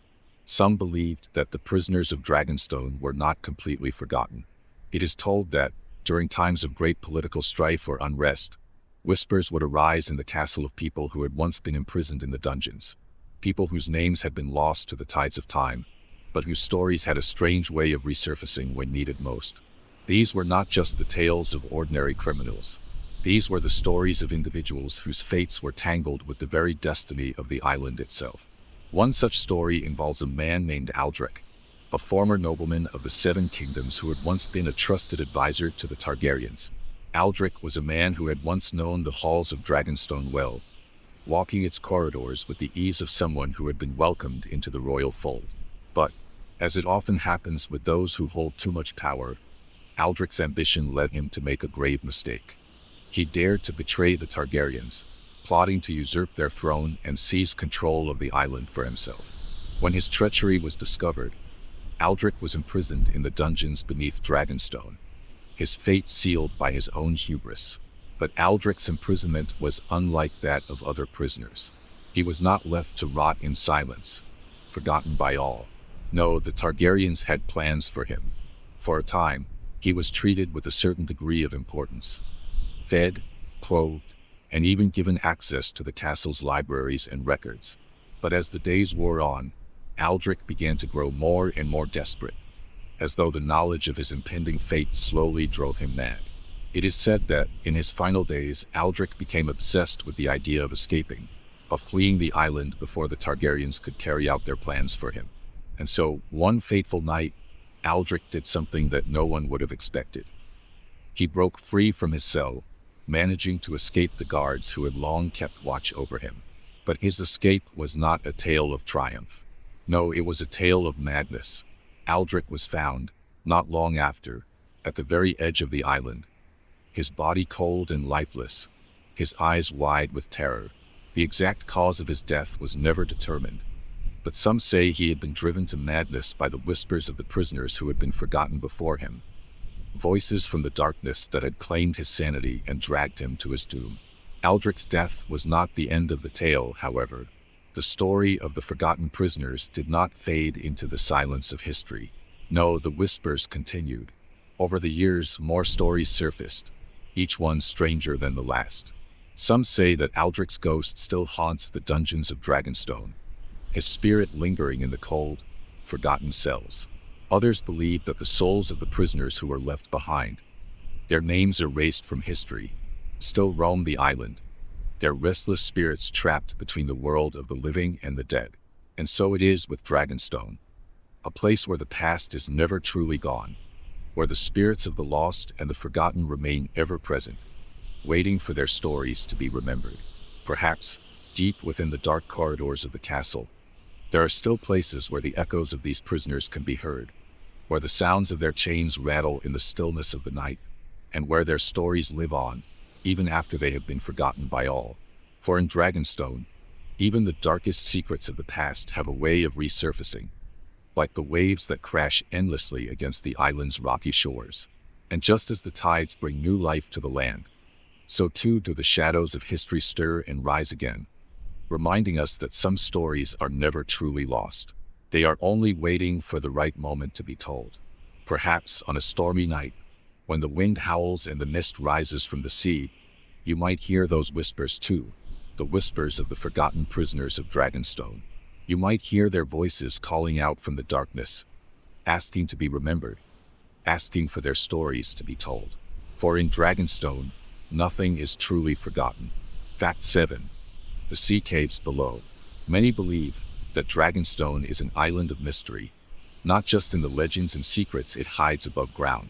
some believed that the prisoners of Dragonstone were not completely forgotten. It is told that, during times of great political strife or unrest, whispers would arise in the castle of people who had once been imprisoned in the dungeons, people whose names had been lost to the tides of time, but whose stories had a strange way of resurfacing when needed most. These were not just the tales of ordinary criminals. These were the stories of individuals whose fates were tangled with the very destiny of the island itself. One such story involves a man named Aldrich, a former nobleman of the Seven Kingdoms who had once been a trusted advisor to the Targaryens. Aldrich was a man who had once known the halls of Dragonstone well, walking its corridors with the ease of someone who had been welcomed into the royal fold. But, as it often happens with those who hold too much power, Aldrich's ambition led him to make a grave mistake. He dared to betray the Targaryens, plotting to usurp their throne and seize control of the island for himself. When his treachery was discovered, Aldrich was imprisoned in the dungeons beneath Dragonstone, his fate sealed by his own hubris. But Aldrich's imprisonment was unlike that of other prisoners. He was not left to rot in silence, forgotten by all. No, the Targaryens had plans for him. For a time, he was treated with a certain degree of importance, fed, clothed, and even given access to the castle's libraries and records. But as the days wore on, Aldrich began to grow more and more desperate, as though the knowledge of his impending fate slowly drove him mad. It is said that, in his final days, Aldrich became obsessed with the idea of escaping, of fleeing the island before the Targaryens could carry out their plans for him. And so, one fateful night, Aldrich did something that no one would have expected. He broke free from his cell, managing to escape the guards who had long kept watch over him. But his escape was not a tale of triumph. No, it was a tale of madness. Aldrich was found, not long after, at the very edge of the island, his body cold and lifeless, his eyes wide with terror. The exact cause of his death was never determined, but some say he had been driven to madness by the whispers of the prisoners who had been forgotten before him, voices from the darkness that had claimed his sanity and dragged him to his doom. Aldrich's death was not the end of the tale, however. The story of the forgotten prisoners did not fade into the silence of history. No, the whispers continued. Over the years, more stories surfaced, each one stranger than the last. Some say that Aldrich's ghost still haunts the dungeons of Dragonstone, his spirit lingering in the cold, forgotten cells. Others believe that the souls of the prisoners who were left behind, their names erased from history, still roam the island, their restless spirits trapped between the world of the living and the dead. And so it is with Dragonstone, a place where the past is never truly gone, where the spirits of the lost and the forgotten remain ever present, waiting for their stories to be remembered. Perhaps, deep within the dark corridors of the castle, there are still places where the echoes of these prisoners can be heard, where the sounds of their chains rattle in the stillness of the night, and where their stories live on, even after they have been forgotten by all. For in Dragonstone, even the darkest secrets of the past have a way of resurfacing, like the waves that crash endlessly against the island's rocky shores. And just as the tides bring new life to the land, so too do the shadows of history stir and rise again, reminding us that some stories are never truly lost. They are only waiting for the right moment to be told. Perhaps on a stormy night, when the wind howls and the mist rises from the sea, you might hear those whispers too, the whispers of the forgotten prisoners of Dragonstone. You might hear their voices calling out from the darkness, asking to be remembered, asking for their stories to be told. For in Dragonstone, nothing is truly forgotten. Fact 7. The sea caves below. Many believe that Dragonstone is an island of mystery, not just in the legends and secrets it hides above ground,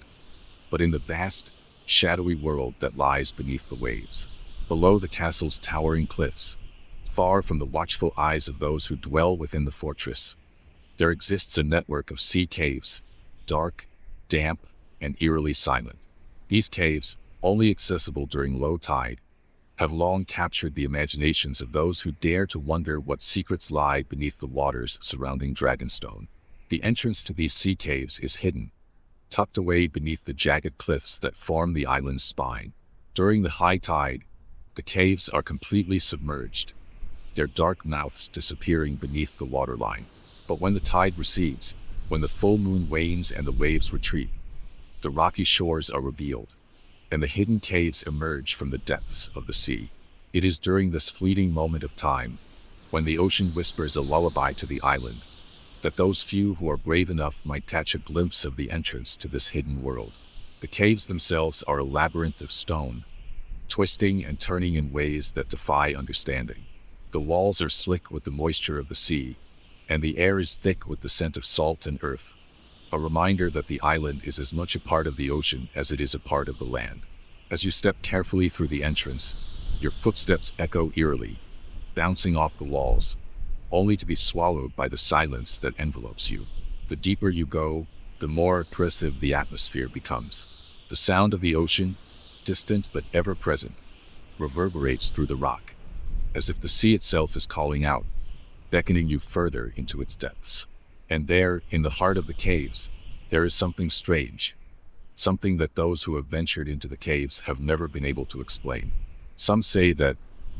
but in the vast, shadowy world that lies beneath the waves. Below the castle's towering cliffs, far from the watchful eyes of those who dwell within the fortress, there exists a network of sea caves, dark, damp, and eerily silent. These caves, only accessible during low tide, have long captured the imaginations of those who dare to wonder what secrets lie beneath the waters surrounding Dragonstone. The entrance to these sea caves is hidden, tucked away beneath the jagged cliffs that form the island's spine. During the high tide, the caves are completely submerged, their dark mouths disappearing beneath the waterline. But when the tide recedes, when the full moon wanes and the waves retreat, the rocky shores are revealed, and the hidden caves emerge from the depths of the sea. It is during this fleeting moment of time, when the ocean whispers a lullaby to the island, that those few who are brave enough might catch a glimpse of the entrance to this hidden world. The caves themselves are a labyrinth of stone, twisting and turning in ways that defy understanding. The walls are slick with the moisture of the sea, and the air is thick with the scent of salt and earth, a reminder that the island is as much a part of the ocean as it is a part of the land. As you step carefully through the entrance, your footsteps echo eerily, bouncing off the walls, only to be swallowed by the silence that envelopes you. The deeper you go, the more oppressive the atmosphere becomes. The sound of the ocean, distant but ever present, reverberates through the rock, as if the sea itself is calling out, beckoning you further into its depths. And there, in the heart of the caves, there is something strange, something that those who have ventured into the caves have never been able to explain. Some say that,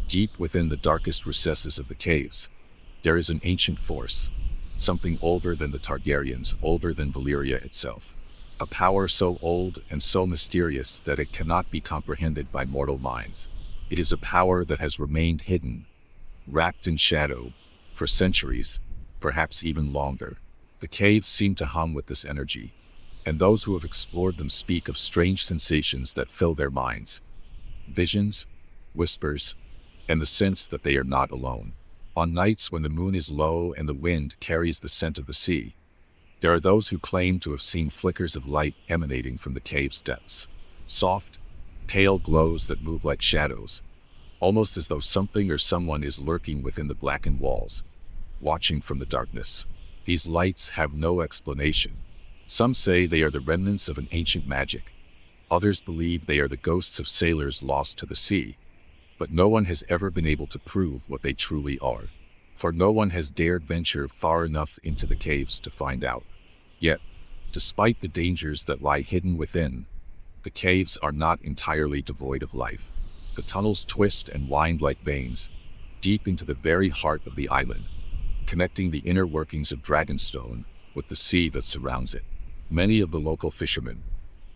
deep within the darkest recesses of the caves, there is an ancient force, something older than the Targaryens, older than Valyria itself. A power so old and so mysterious that it cannot be comprehended by mortal minds. It is a power that has remained hidden, wrapped in shadow, for centuries, perhaps even longer. The caves seem to hum with this energy, and those who have explored them speak of strange sensations that fill their minds. Visions, whispers, and the sense that they are not alone. On nights when the moon is low and the wind carries the scent of the sea, there are those who claim to have seen flickers of light emanating from the cave's depths. Soft, pale glows that move like shadows, almost as though something or someone is lurking within the blackened walls, watching from the darkness. These lights have no explanation. Some say they are the remnants of an ancient magic. Others believe they are the ghosts of sailors lost to the sea. But no one has ever been able to prove what they truly are, for no one has dared venture far enough into the caves to find out. Yet, despite the dangers that lie hidden within, the caves are not entirely devoid of life. The tunnels twist and wind like veins, deep into the very heart of the island, connecting the inner workings of Dragonstone with the sea that surrounds it. Many of the local fishermen,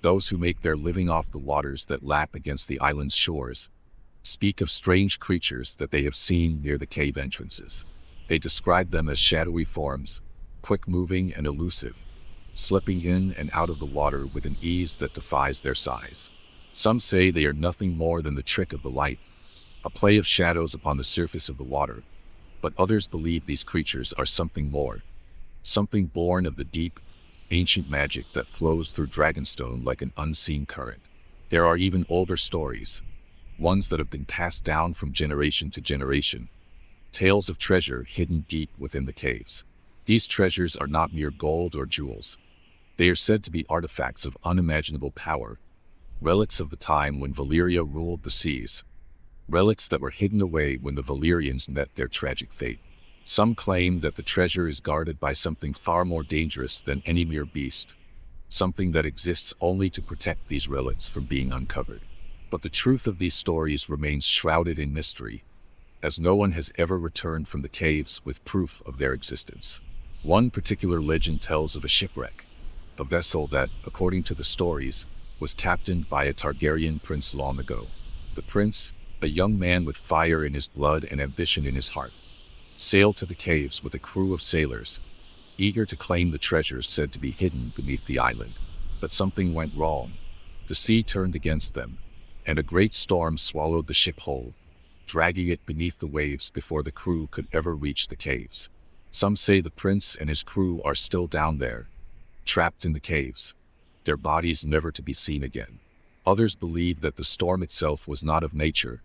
those who make their living off the waters that lap against the island's shores, speak of strange creatures that they have seen near the cave entrances. They describe them as shadowy forms, quick-moving and elusive, slipping in and out of the water with an ease that defies their size. Some say they are nothing more than the trick of the light, a play of shadows upon the surface of the water, but others believe these creatures are something more, something born of the deep, ancient magic that flows through Dragonstone like an unseen current. There are even older stories, ones that have been passed down from generation to generation, tales of treasure hidden deep within the caves. These treasures are not mere gold or jewels. They are said to be artifacts of unimaginable power, relics of the time when Valyria ruled the seas, relics that were hidden away when the Valyrians met their tragic fate. Some claim that the treasure is guarded by something far more dangerous than any mere beast, something that exists only to protect these relics from being uncovered. But the truth of these stories remains shrouded in mystery, as no one has ever returned from the caves with proof of their existence. One particular legend tells of a shipwreck, a vessel that, according to the stories, was captained by a Targaryen prince long ago. The prince, a young man with fire in his blood and ambition in his heart, sailed to the caves with a crew of sailors, eager to claim the treasures said to be hidden beneath the island. But something went wrong. The sea turned against them, and a great storm swallowed the ship whole, dragging it beneath the waves before the crew could ever reach the caves. Some say the prince and his crew are still down there, trapped in the caves, their bodies never to be seen again. Others believe that the storm itself was not of nature,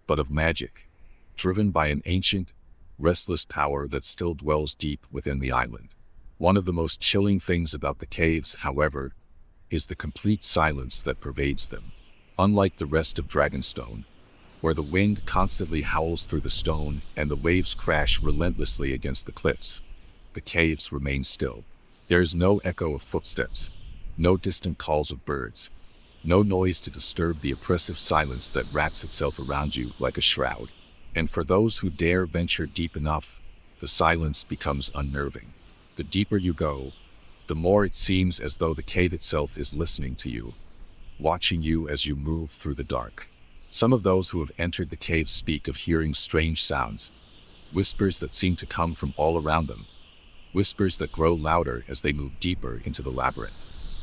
but of magic, driven by an ancient, restless power that still dwells deep within the island. One of the most chilling things about the caves, however, is the complete silence that pervades them. Unlike the rest of Dragonstone, where the wind constantly howls through the stone and the waves crash relentlessly against the cliffs, the caves remain still. There is no echo of footsteps, no distant calls of birds, no noise to disturb the oppressive silence that wraps itself around you like a shroud. And for those who dare venture deep enough, the silence becomes unnerving. The deeper you go, the more it seems as though the cave itself is listening to you, watching you as you move through the dark. Some of those who have entered the cave speak of hearing strange sounds, whispers that seem to come from all around them, whispers that grow louder as they move deeper into the labyrinth.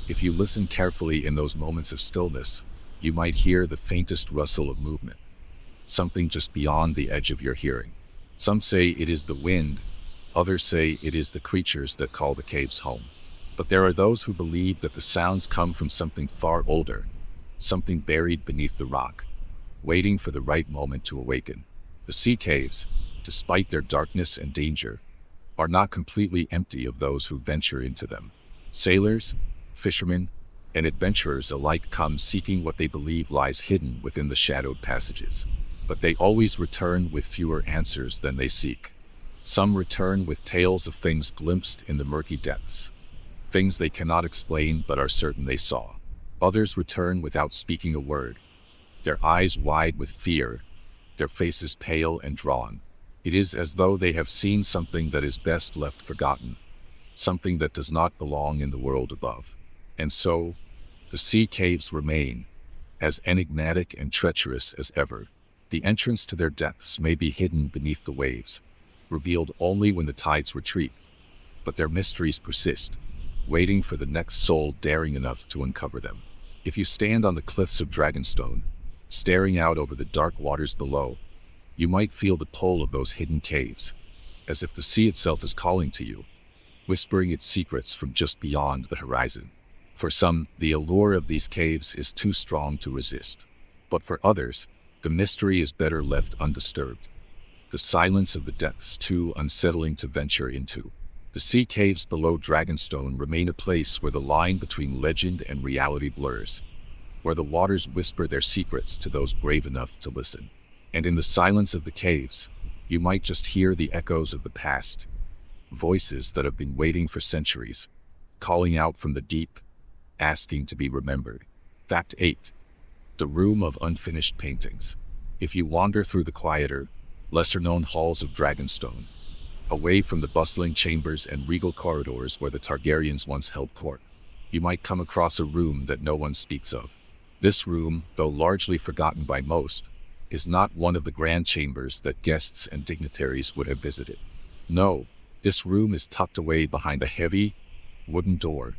If you listen carefully in those moments of stillness, you might hear the faintest rustle of movement, something just beyond the edge of your hearing. Some say it is the wind, Others say it is the creatures that call the caves home. But there are those who believe that the sounds come from something far older, something buried beneath the rock, waiting for the right moment to awaken. The sea caves, despite their darkness and danger, are not completely empty of those who venture into them. Sailors, fishermen, and adventurers alike come seeking what they believe lies hidden within the shadowed passages. But they always return with fewer answers than they seek. Some return with tales of things glimpsed in the murky depths, things they cannot explain but are certain they saw. Others return without speaking a word, their eyes wide with fear, their faces pale and drawn. It is as though they have seen something that is best left forgotten, something that does not belong in the world above. And so, the sea caves remain, as enigmatic and treacherous as ever. The entrance to their depths may be hidden beneath the waves, revealed only when the tides retreat, but their mysteries persist, waiting for the next soul daring enough to uncover them. If you stand on the cliffs of Dragonstone, staring out over the dark waters below, you might feel the pull of those hidden caves, as if the sea itself is calling to you, whispering its secrets from just beyond the horizon. For some, the allure of these caves is too strong to resist. But for others, the mystery is better left undisturbed. The silence of the depths too unsettling to venture into. The sea caves below Dragonstone remain a place where the line between legend and reality blurs, where the waters whisper their secrets to those brave enough to listen. And in the silence of the caves, you might just hear the echoes of the past, voices that have been waiting for centuries, calling out from the deep, asking to be remembered. Fact 8. The Room of Unfinished Paintings. If you wander through the quieter, lesser-known halls of Dragonstone, away from the bustling chambers and regal corridors where the Targaryens once held court, you might come across a room that no one speaks of. This room, though largely forgotten by most, is not one of the grand chambers that guests and dignitaries would have visited. No, this room is tucked away behind a heavy, wooden door,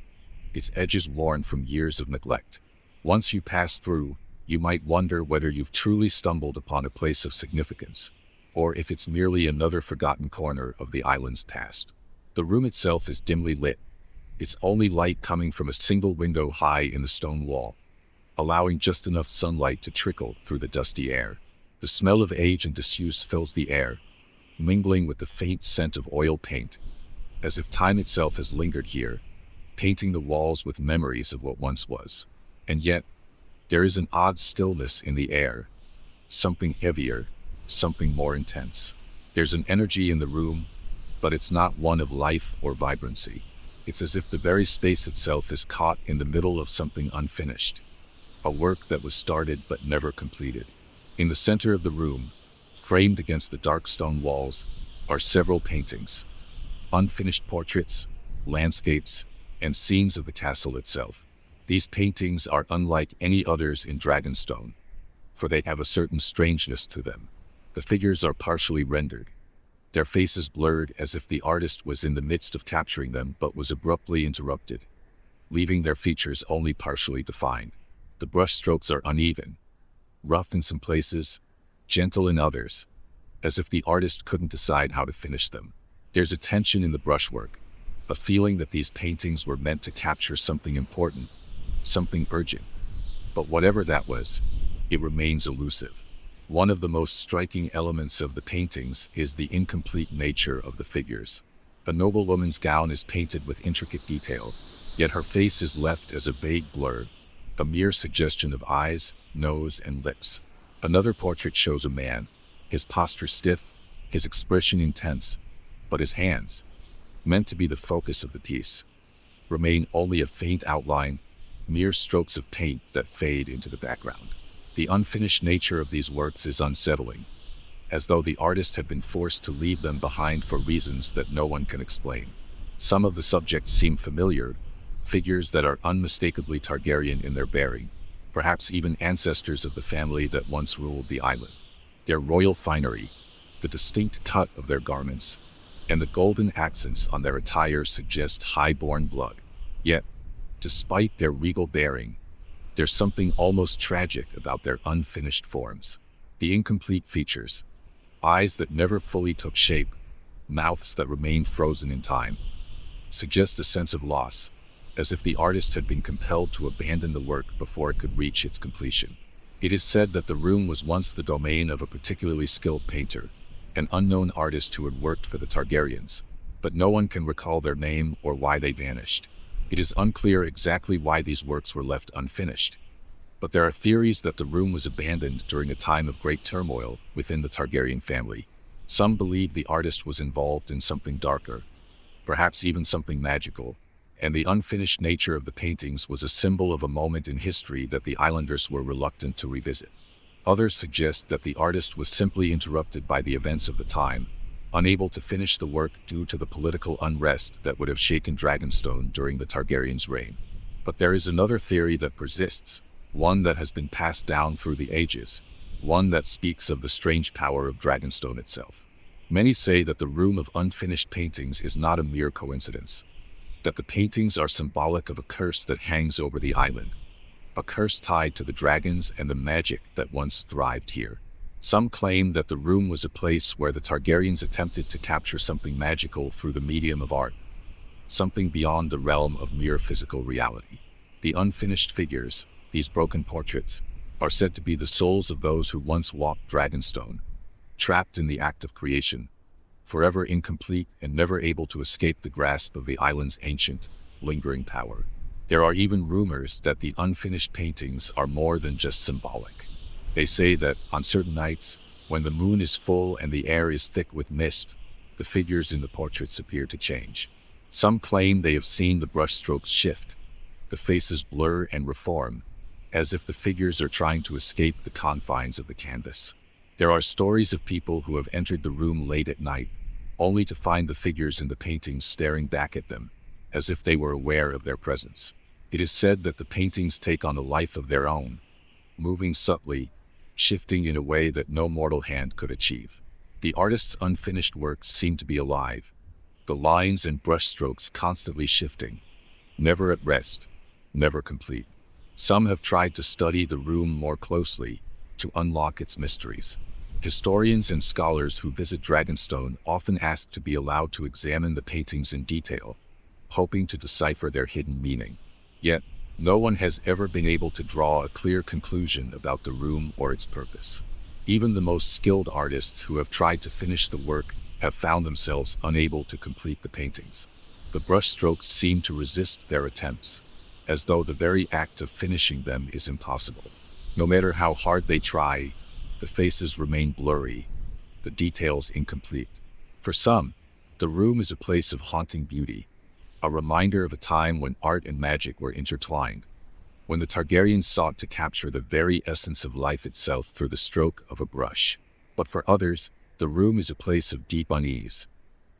its edges worn from years of neglect. Once you pass through, you might wonder whether you've truly stumbled upon a place of significance, or if it's merely another forgotten corner of the island's past. The room itself is dimly lit, its only light coming from a single window high in the stone wall, allowing just enough sunlight to trickle through the dusty air. The smell of age and disuse fills the air, mingling with the faint scent of oil paint, as if time itself has lingered here, painting the walls with memories of what once was. And yet, there is an odd stillness in the air, something heavier, something more intense. There's an energy in the room, but it's not one of life or vibrancy. It's as if the very space itself is caught in the middle of something unfinished, a work that was started but never completed. In the center of the room, framed against the dark stone walls, are several paintings, unfinished portraits, landscapes, and scenes of the castle itself. These paintings are unlike any others in Dragonstone, for they have a certain strangeness to them. The figures are partially rendered, their faces blurred as if the artist was in the midst of capturing them but was abruptly interrupted, leaving their features only partially defined. The brushstrokes are uneven, rough in some places, gentle in others, as if the artist couldn't decide how to finish them. There's a tension in the brushwork, a feeling that these paintings were meant to capture something important, something urgent. But whatever that was, it remains elusive. One of the most striking elements of the paintings is the incomplete nature of the figures. A noblewoman's gown is painted with intricate detail, yet her face is left as a vague blur, a mere suggestion of eyes, nose, and lips. Another portrait shows a man, his posture stiff, his expression intense, but his hands, meant to be the focus of the piece, remain only a faint outline, mere strokes of paint that fade into the background. The unfinished nature of these works is unsettling, as though the artist had been forced to leave them behind for reasons that no one can explain. Some of the subjects seem familiar, figures that are unmistakably Targaryen in their bearing, perhaps even ancestors of the family that once ruled the island. Their royal finery, the distinct cut of their garments, and the golden accents on their attire suggest high-born blood. Yet, despite their regal bearing, there's something almost tragic about their unfinished forms. The incomplete features, eyes that never fully took shape, mouths that remain frozen in time, suggest a sense of loss, as if the artist had been compelled to abandon the work before it could reach its completion. It is said that the room was once the domain of a particularly skilled painter, an unknown artist who had worked for the Targaryens, but no one can recall their name or why they vanished. It is unclear exactly why these works were left unfinished, but there are theories that the room was abandoned during a time of great turmoil within the Targaryen family. Some believe the artist was involved in something darker, perhaps even something magical, and the unfinished nature of the paintings was a symbol of a moment in history that the islanders were reluctant to revisit. Others suggest that the artist was simply interrupted by the events of the time, unable to finish the work due to the political unrest that would have shaken Dragonstone during the Targaryens' reign. But there is another theory that persists, one that has been passed down through the ages, one that speaks of the strange power of Dragonstone itself. Many say that the room of unfinished paintings is not a mere coincidence, that the paintings are symbolic of a curse that hangs over the island, a curse tied to the dragons and the magic that once thrived here. Some claim that the room was a place where the Targaryens attempted to capture something magical through the medium of art, something beyond the realm of mere physical reality. The unfinished figures, these broken portraits, are said to be the souls of those who once walked Dragonstone, trapped in the act of creation, forever incomplete and never able to escape the grasp of the island's ancient, lingering power. There are even rumors that the unfinished paintings are more than just symbolic. They say that on certain nights, when the moon is full and the air is thick with mist, the figures in the portraits appear to change. Some claim they have seen the brushstrokes shift, the faces blur and reform, as if the figures are trying to escape the confines of the canvas. There are stories of people who have entered the room late at night, only to find the figures in the paintings staring back at them, as if they were aware of their presence. It is said that the paintings take on a life of their own, moving subtly, shifting in a way that no mortal hand could achieve. The artist's unfinished works seem to be alive, the lines and brushstrokes constantly shifting, never at rest, never complete. Some have tried to study the room more closely, to unlock its mysteries. Historians and scholars who visit Dragonstone often ask to be allowed to examine the paintings in detail, hoping to decipher their hidden meaning. Yet, no one has ever been able to draw a clear conclusion about the room or its purpose. Even the most skilled artists who have tried to finish the work have found themselves unable to complete the paintings. The brushstrokes seem to resist their attempts, as though the very act of finishing them is impossible. No matter how hard they try, the faces remain blurry, the details incomplete. For some, the room is a place of haunting beauty, a reminder of a time when art and magic were intertwined, when the Targaryens sought to capture the very essence of life itself through the stroke of a brush. But for others, the room is a place of deep unease,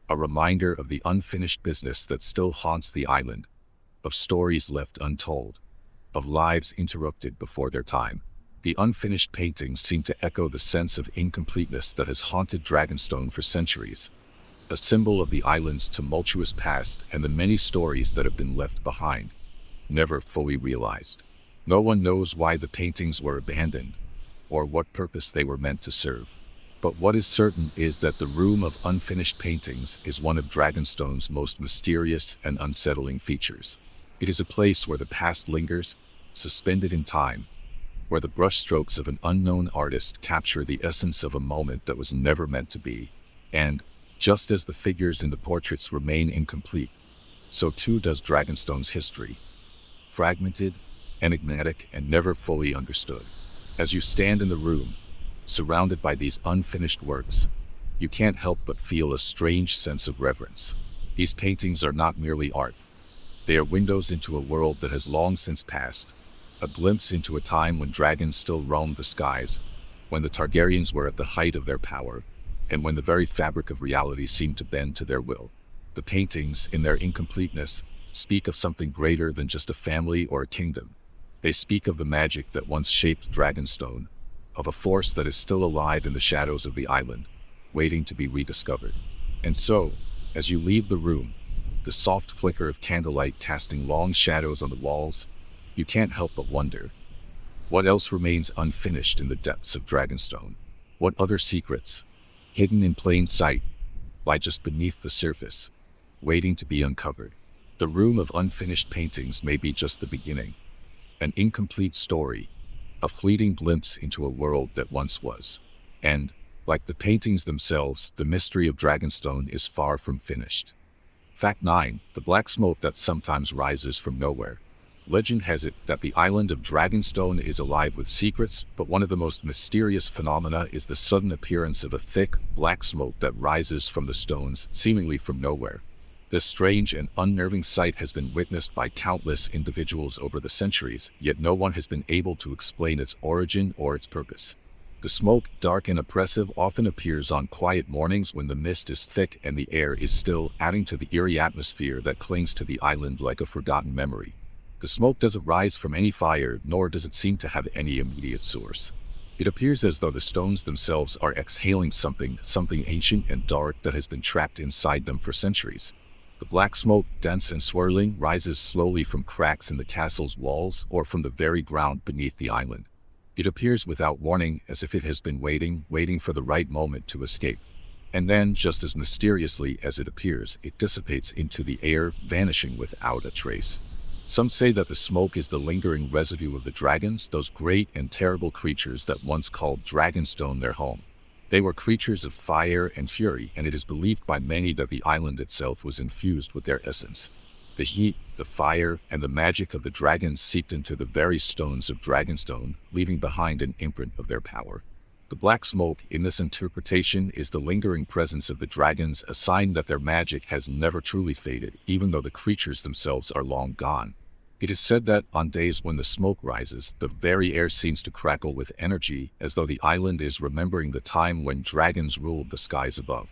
a reminder of the unfinished business that still haunts the island, of stories left untold, of lives interrupted before their time. The unfinished paintings seem to echo the sense of incompleteness that has haunted Dragonstone for centuries, a symbol of the island's tumultuous past and the many stories that have been left behind, never fully realized. No one knows why the paintings were abandoned, or what purpose they were meant to serve. But what is certain is that the room of unfinished paintings is one of Dragonstone's most mysterious and unsettling features. It is a place where the past lingers, suspended in time, where the brushstrokes of an unknown artist capture the essence of a moment that was never meant to be. And, just as the figures in the portraits remain incomplete, so too does Dragonstone's history, fragmented, enigmatic, and never fully understood. As you stand in the room, surrounded by these unfinished works, you can't help but feel a strange sense of reverence. These paintings are not merely art. They are windows into a world that has long since passed, a glimpse into a time when dragons still roamed the skies, when the Targaryens were at the height of their power, and when the very fabric of reality seemed to bend to their will. The paintings, in their incompleteness, speak of something greater than just a family or a kingdom. They speak of the magic that once shaped Dragonstone, of a force that is still alive in the shadows of the island, waiting to be rediscovered. And so, as you leave the room, the soft flicker of candlelight casting long shadows on the walls, you can't help but wonder, what else remains unfinished in the depths of Dragonstone? What other secrets, hidden in plain sight, lie just beneath the surface, waiting to be uncovered. The room of unfinished paintings may be just the beginning, an incomplete story, a fleeting glimpse into a world that once was. And, like the paintings themselves, the mystery of Dragonstone is far from finished. Fact 9. The black smoke that sometimes rises from nowhere. Legend has it that the island of Dragonstone is alive with secrets, but one of the most mysterious phenomena is the sudden appearance of a thick, black smoke that rises from the stones, seemingly from nowhere. This strange and unnerving sight has been witnessed by countless individuals over the centuries, yet no one has been able to explain its origin or its purpose. The smoke, dark and oppressive, often appears on quiet mornings when the mist is thick and the air is still, adding to the eerie atmosphere that clings to the island like a forgotten memory. The smoke doesn't rise from any fire, nor does it seem to have any immediate source. It appears as though the stones themselves are exhaling something ancient and dark that has been trapped inside them for centuries. The black smoke, dense and swirling, rises slowly from cracks in the castle's walls or from the very ground beneath the island. It appears without warning, as if it has been waiting for the right moment to escape. And then, just as mysteriously as it appears, it dissipates into the air, vanishing without a trace. Some say that the smoke is the lingering residue of the dragons, those great and terrible creatures that once called Dragonstone their home. They were creatures of fire and fury, and it is believed by many that the island itself was infused with their essence. The heat, the fire, and the magic of the dragons seeped into the very stones of Dragonstone, leaving behind an imprint of their power. The black smoke, in this interpretation, is the lingering presence of the dragons, a sign that their magic has never truly faded, even though the creatures themselves are long gone. It is said that, on days when the smoke rises, the very air seems to crackle with energy, as though the island is remembering the time when dragons ruled the skies above.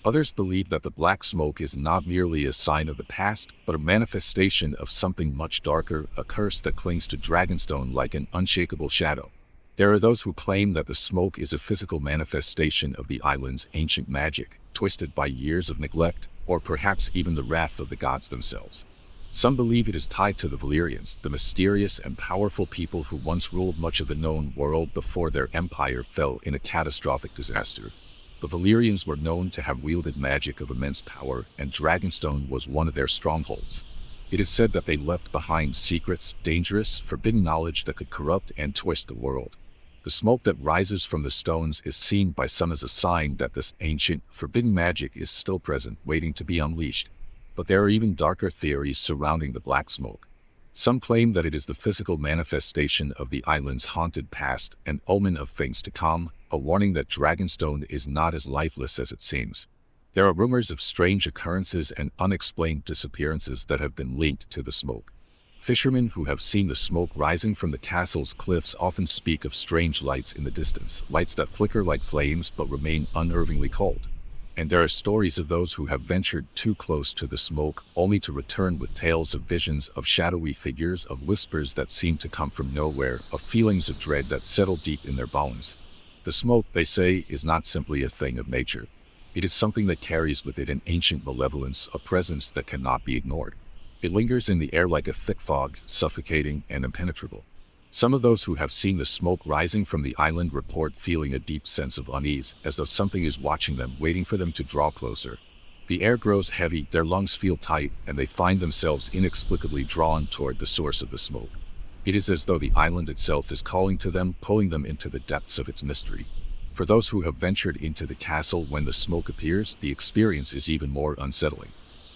Others believe that the black smoke is not merely a sign of the past, but a manifestation of something much darker, a curse that clings to Dragonstone like an unshakable shadow. There are those who claim that the smoke is a physical manifestation of the island's ancient magic, twisted by years of neglect, or perhaps even the wrath of the gods themselves. Some believe it is tied to the Valyrians, the mysterious and powerful people who once ruled much of the known world before their empire fell in a catastrophic disaster. The Valyrians were known to have wielded magic of immense power, and Dragonstone was one of their strongholds. It is said that they left behind secrets, dangerous, forbidden knowledge that could corrupt and twist the world. The smoke that rises from the stones is seen by some as a sign that this ancient, forbidden magic is still present, waiting to be unleashed. But there are even darker theories surrounding the black smoke. Some claim that it is the physical manifestation of the island's haunted past, an omen of things to come, a warning that Dragonstone is not as lifeless as it seems. There are rumors of strange occurrences and unexplained disappearances that have been linked to the smoke. Fishermen who have seen the smoke rising from the castle's cliffs often speak of strange lights in the distance, lights that flicker like flames but remain unnervingly cold. And there are stories of those who have ventured too close to the smoke, only to return with tales of visions of shadowy figures, of whispers that seem to come from nowhere, of feelings of dread that settle deep in their bones. The smoke, they say, is not simply a thing of nature. It is something that carries with it an ancient malevolence, a presence that cannot be ignored. It lingers in the air like a thick fog, suffocating and impenetrable. Some of those who have seen the smoke rising from the island report feeling a deep sense of unease, as though something is watching them, waiting for them to draw closer. The air grows heavy, their lungs feel tight, and they find themselves inexplicably drawn toward the source of the smoke. It is as though the island itself is calling to them, pulling them into the depths of its mystery. For those who have ventured into the castle when the smoke appears, the experience is even more unsettling.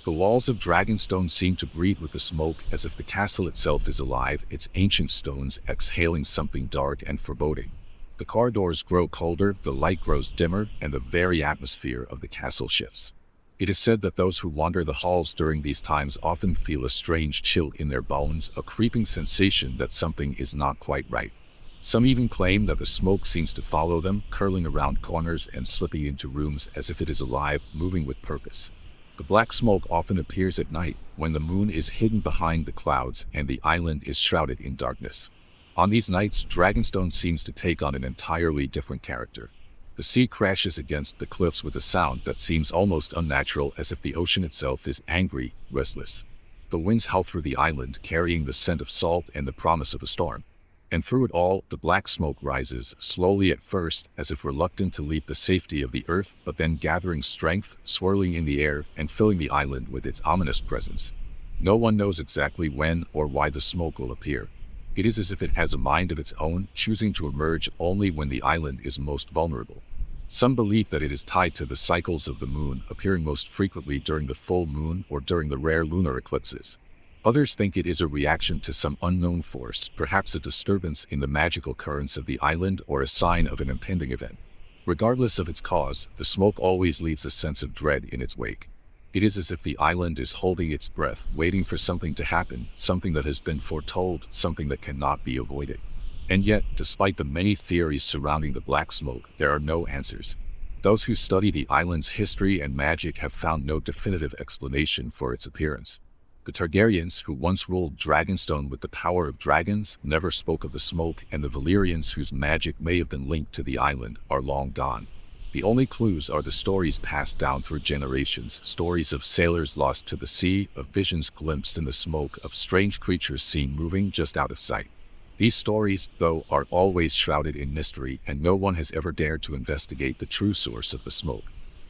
The walls of Dragonstone seem to breathe with the smoke, as if the castle itself is alive, its ancient stones exhaling something dark and foreboding. The corridors grow colder, the light grows dimmer, and the very atmosphere of the castle shifts. It is said that those who wander the halls during these times often feel a strange chill in their bones, a creeping sensation that something is not quite right. Some even claim that the smoke seems to follow them, curling around corners and slipping into rooms as if it is alive, moving with purpose. The black smoke often appears at night, when the moon is hidden behind the clouds and the island is shrouded in darkness. On these nights, Dragonstone seems to take on an entirely different character. The sea crashes against the cliffs with a sound that seems almost unnatural, as if the ocean itself is angry, restless. The winds howl through the island, carrying the scent of salt and the promise of a storm. And through it all, the black smoke rises, slowly at first, as if reluctant to leave the safety of the earth, but then gathering strength, swirling in the air, and filling the island with its ominous presence. No one knows exactly when or why the smoke will appear. It is as if it has a mind of its own, choosing to emerge only when the island is most vulnerable. Some believe that it is tied to the cycles of the moon, appearing most frequently during the full moon or during the rare lunar eclipses. Others think it is a reaction to some unknown force, perhaps a disturbance in the magical currents of the island or a sign of an impending event. Regardless of its cause, the smoke always leaves a sense of dread in its wake. It is as if the island is holding its breath, waiting for something to happen, something that has been foretold, something that cannot be avoided. And yet, despite the many theories surrounding the black smoke, there are no answers. Those who study the island's history and magic have found no definitive explanation for its appearance. The Targaryens, who once ruled Dragonstone with the power of dragons, never spoke of the smoke, and the Valyrians, whose magic may have been linked to the island, are long gone. The only clues are the stories passed down through generations, stories of sailors lost to the sea, of visions glimpsed in the smoke, of strange creatures seen moving just out of sight. These stories, though, are always shrouded in mystery, and no one has ever dared to investigate the true source of the smoke.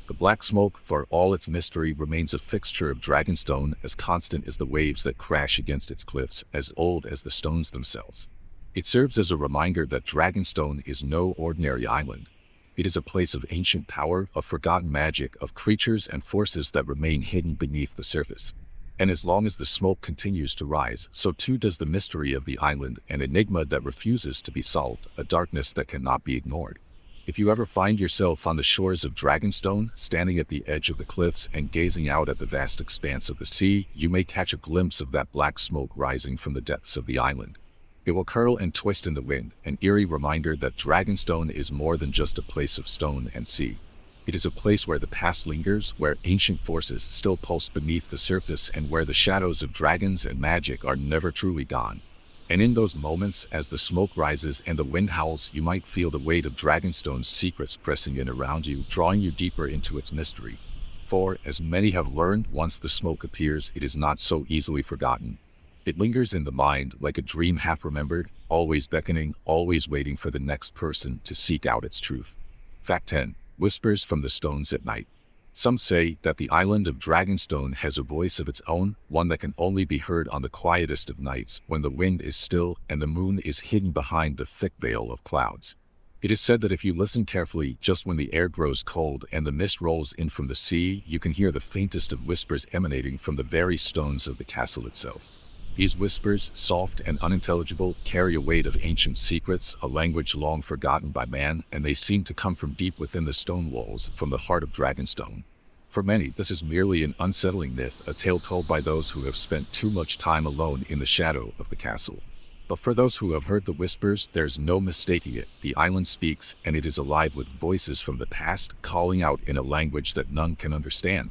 The black smoke, for all its mystery, remains a fixture of Dragonstone, as constant as the waves that crash against its cliffs, as old as the stones themselves. It serves as a reminder that Dragonstone is no ordinary island. It is a place of ancient power, of forgotten magic, of creatures and forces that remain hidden beneath the surface. And as long as the smoke continues to rise, so too does the mystery of the island, an enigma that refuses to be solved, a darkness that cannot be ignored. If you ever find yourself on the shores of Dragonstone, standing at the edge of the cliffs and gazing out at the vast expanse of the sea, you may catch a glimpse of that black smoke rising from the depths of the island. It will curl and twist in the wind, an eerie reminder that Dragonstone is more than just a place of stone and sea. It is a place where the past lingers, where ancient forces still pulse beneath the surface, and where the shadows of dragons and magic are never truly gone. And in those moments, as the smoke rises and the wind howls, you might feel the weight of Dragonstone's secrets pressing in around you, drawing you deeper into its mystery. For, as many have learned, once the smoke appears, it is not so easily forgotten. It lingers in the mind like a dream half-remembered, always beckoning, always waiting for the next person to seek out its truth. Fact 10. Whispers from the stones at night. Some say that the island of Dragonstone has a voice of its own, one that can only be heard on the quietest of nights, when the wind is still and the moon is hidden behind the thick veil of clouds. It is said that if you listen carefully, just when the air grows cold and the mist rolls in from the sea, you can hear the faintest of whispers emanating from the very stones of the castle itself. These whispers, soft and unintelligible, carry a weight of ancient secrets, a language long forgotten by man, and they seem to come from deep within the stone walls, from the heart of Dragonstone. For many, this is merely an unsettling myth, a tale told by those who have spent too much time alone in the shadow of the castle. But for those who have heard the whispers, there's no mistaking it. The island speaks, and it is alive with voices from the past, calling out in a language that none can understand.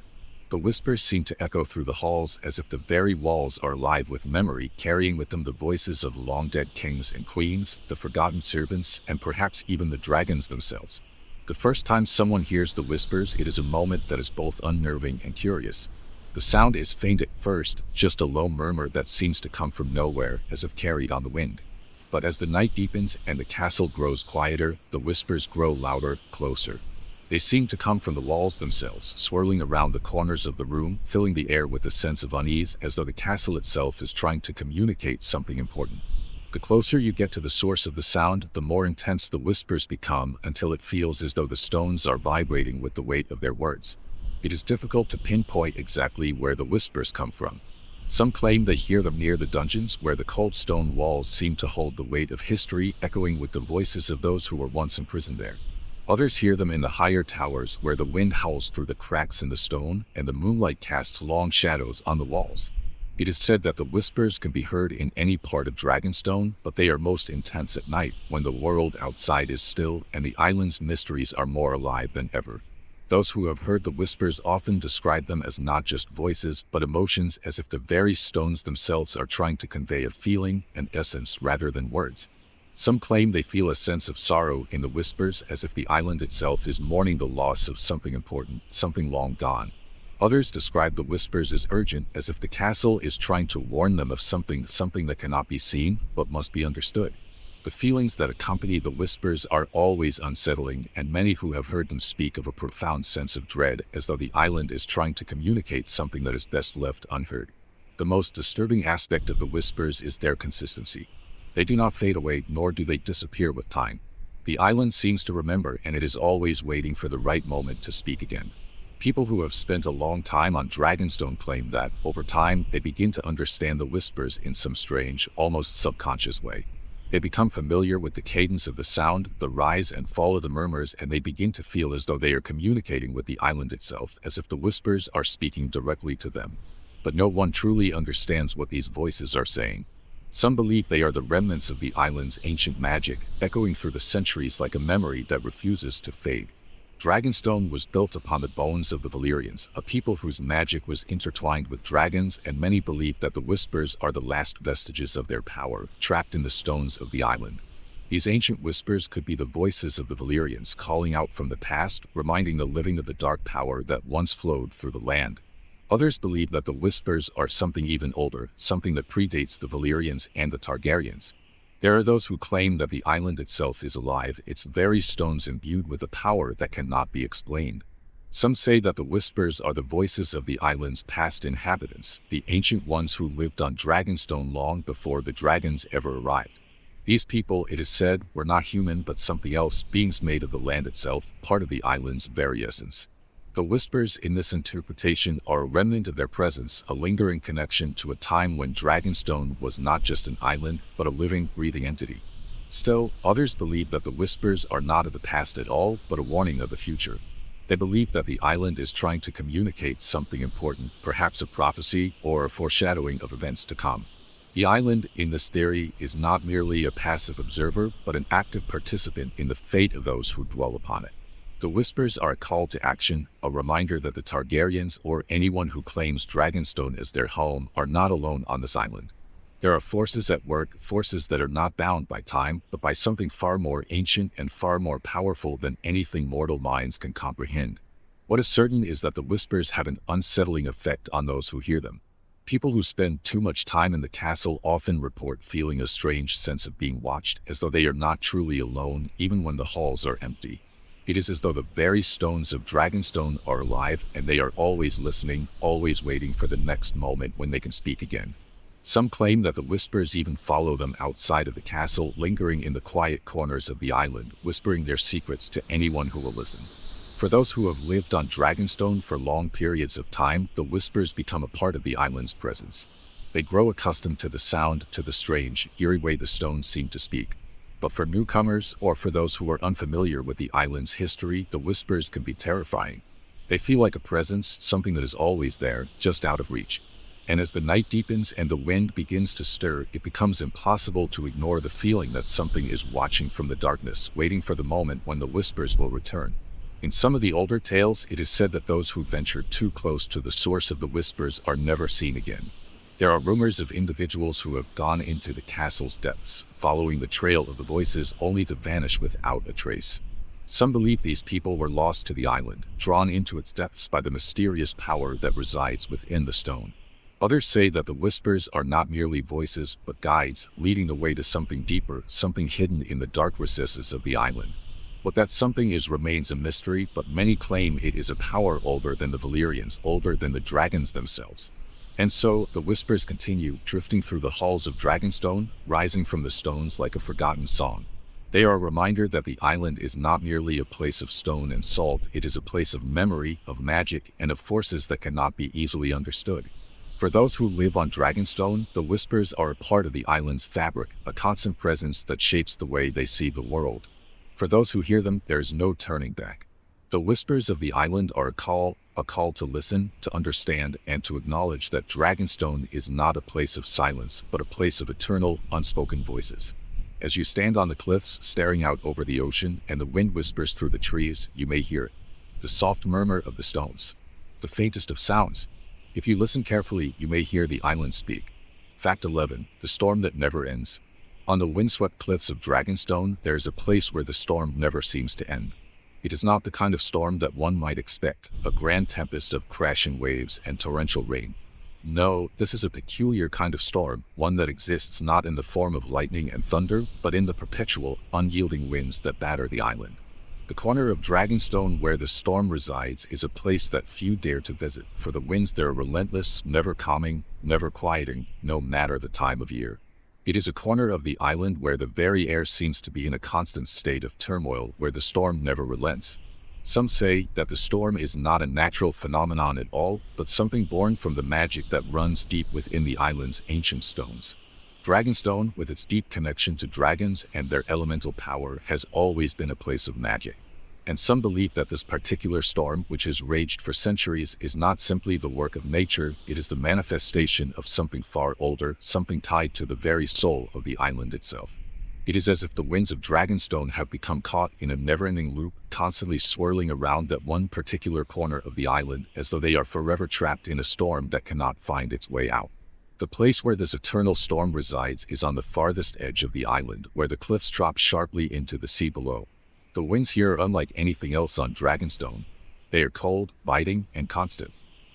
The whispers seem to echo through the halls as if the very walls are alive with memory, carrying with them the voices of long-dead kings and queens, the forgotten servants, and perhaps even the dragons themselves. The first time someone hears the whispers, it is a moment that is both unnerving and curious. The sound is faint at first, just a low murmur that seems to come from nowhere, as if carried on the wind. But as the night deepens and the castle grows quieter, the whispers grow louder, closer. They seem to come from the walls themselves, swirling around the corners of the room, filling the air with a sense of unease, as though the castle itself is trying to communicate something important. The closer you get to the source of the sound, the more intense the whispers become, until it feels as though the stones are vibrating with the weight of their words. It is difficult to pinpoint exactly where the whispers come from. Some claim they hear them near the dungeons, where the cold stone walls seem to hold the weight of history, echoing with the voices of those who were once imprisoned there. Others hear them in the higher towers, where the wind howls through the cracks in the stone, and the moonlight casts long shadows on the walls. It is said that the whispers can be heard in any part of Dragonstone, but they are most intense at night, when the world outside is still and the island's mysteries are more alive than ever. Those who have heard the whispers often describe them as not just voices, but emotions, as if the very stones themselves are trying to convey a feeling, an essence, rather than words. Some claim they feel a sense of sorrow in the whispers, as if the island itself is mourning the loss of something important, something long gone. Others describe the whispers as urgent, as if the castle is trying to warn them of something that cannot be seen, but must be understood. The feelings that accompany the whispers are always unsettling, and many who have heard them speak of a profound sense of dread, as though the island is trying to communicate something that is best left unheard. The most disturbing aspect of the whispers is their consistency. They do not fade away, nor do they disappear with time. The island seems to remember, and it is always waiting for the right moment to speak again. People who have spent a long time on Dragonstone claim that, over time, they begin to understand the whispers in some strange, almost subconscious way. They become familiar with the cadence of the sound, the rise and fall of the murmurs, and they begin to feel as though they are communicating with the island itself, as if the whispers are speaking directly to them. But no one truly understands what these voices are saying. Some believe they are the remnants of the island's ancient magic, echoing through the centuries like a memory that refuses to fade. Dragonstone was built upon the bones of the Valyrians, a people whose magic was intertwined with dragons, and many believe that the whispers are the last vestiges of their power, trapped in the stones of the island. These ancient whispers could be the voices of the Valyrians calling out from the past, reminding the living of the dark power that once flowed through the land. Others believe that the whispers are something even older, something that predates the Valyrians and the Targaryens. There are those who claim that the island itself is alive, its very stones imbued with a power that cannot be explained. Some say that the whispers are the voices of the island's past inhabitants, the ancient ones who lived on Dragonstone long before the dragons ever arrived. These people, it is said, were not human but something else, beings made of the land itself, part of the island's very essence. The whispers in this interpretation are a remnant of their presence, a lingering connection to a time when Dragonstone was not just an island, but a living, breathing entity. Still, others believe that the whispers are not of the past at all, but a warning of the future. They believe that the island is trying to communicate something important, perhaps a prophecy or a foreshadowing of events to come. The island, in this theory, is not merely a passive observer, but an active participant in the fate of those who dwell upon it. The whispers are a call to action, a reminder that the Targaryens or anyone who claims Dragonstone as their home are not alone on this island. There are forces at work, forces that are not bound by time, but by something far more ancient and far more powerful than anything mortal minds can comprehend. What is certain is that the whispers have an unsettling effect on those who hear them. People who spend too much time in the castle often report feeling a strange sense of being watched, as though they are not truly alone, even when the halls are empty. It is as though the very stones of Dragonstone are alive, and they are always listening, always waiting for the next moment when they can speak again. Some claim that the whispers even follow them outside of the castle, lingering in the quiet corners of the island, whispering their secrets to anyone who will listen. For those who have lived on Dragonstone for long periods of time, the whispers become a part of the island's presence. They grow accustomed to the sound, to the strange, eerie way the stones seem to speak. But for newcomers, or for those who are unfamiliar with the island's history, the whispers can be terrifying. They feel like a presence, something that is always there, just out of reach. And as the night deepens and the wind begins to stir, it becomes impossible to ignore the feeling that something is watching from the darkness, waiting for the moment when the whispers will return. In some of the older tales, it is said that those who venture too close to the source of the whispers are never seen again. There are rumors of individuals who have gone into the castle's depths, following the trail of the voices only to vanish without a trace. Some believe these people were lost to the island, drawn into its depths by the mysterious power that resides within the stone. Others say that the whispers are not merely voices, but guides, leading the way to something deeper, something hidden in the dark recesses of the island. What that something is remains a mystery, but many claim it is a power older than the Valyrians, older than the dragons themselves. And so, the whispers continue, drifting through the halls of Dragonstone, rising from the stones like a forgotten song. They are a reminder that the island is not merely a place of stone and salt, it is a place of memory, of magic, and of forces that cannot be easily understood. For those who live on Dragonstone, the whispers are a part of the island's fabric, a constant presence that shapes the way they see the world. For those who hear them, there is no turning back. The whispers of the island are a call to listen, to understand, and to acknowledge that Dragonstone is not a place of silence, but a place of eternal, unspoken voices. As you stand on the cliffs, staring out over the ocean, and the wind whispers through the trees, you may hear it. The soft murmur of the stones. The faintest of sounds. If you listen carefully, you may hear the island speak. Fact 11. The storm that never ends. On the windswept cliffs of Dragonstone, there is a place where the storm never seems to end. It is not the kind of storm that one might expect, a grand tempest of crashing waves and torrential rain. No, this is a peculiar kind of storm, one that exists not in the form of lightning and thunder, but in the perpetual, unyielding winds that batter the island. The corner of Dragonstone where the storm resides is a place that few dare to visit, for the winds there are relentless, never calming, never quieting, no matter the time of year. It is a corner of the island where the very air seems to be in a constant state of turmoil, where the storm never relents. Some say that the storm is not a natural phenomenon at all, but something born from the magic that runs deep within the island's ancient stones. Dragonstone, with its deep connection to dragons and their elemental power, has always been a place of magic. And some believe that this particular storm, which has raged for centuries, is not simply the work of nature, it is the manifestation of something far older, something tied to the very soul of the island itself. It is as if the winds of Dragonstone have become caught in a never-ending loop, constantly swirling around that one particular corner of the island, as though they are forever trapped in a storm that cannot find its way out. The place where this eternal storm resides is on the farthest edge of the island, where the cliffs drop sharply into the sea below. The winds here are unlike anything else on Dragonstone. They are cold, biting, and constant.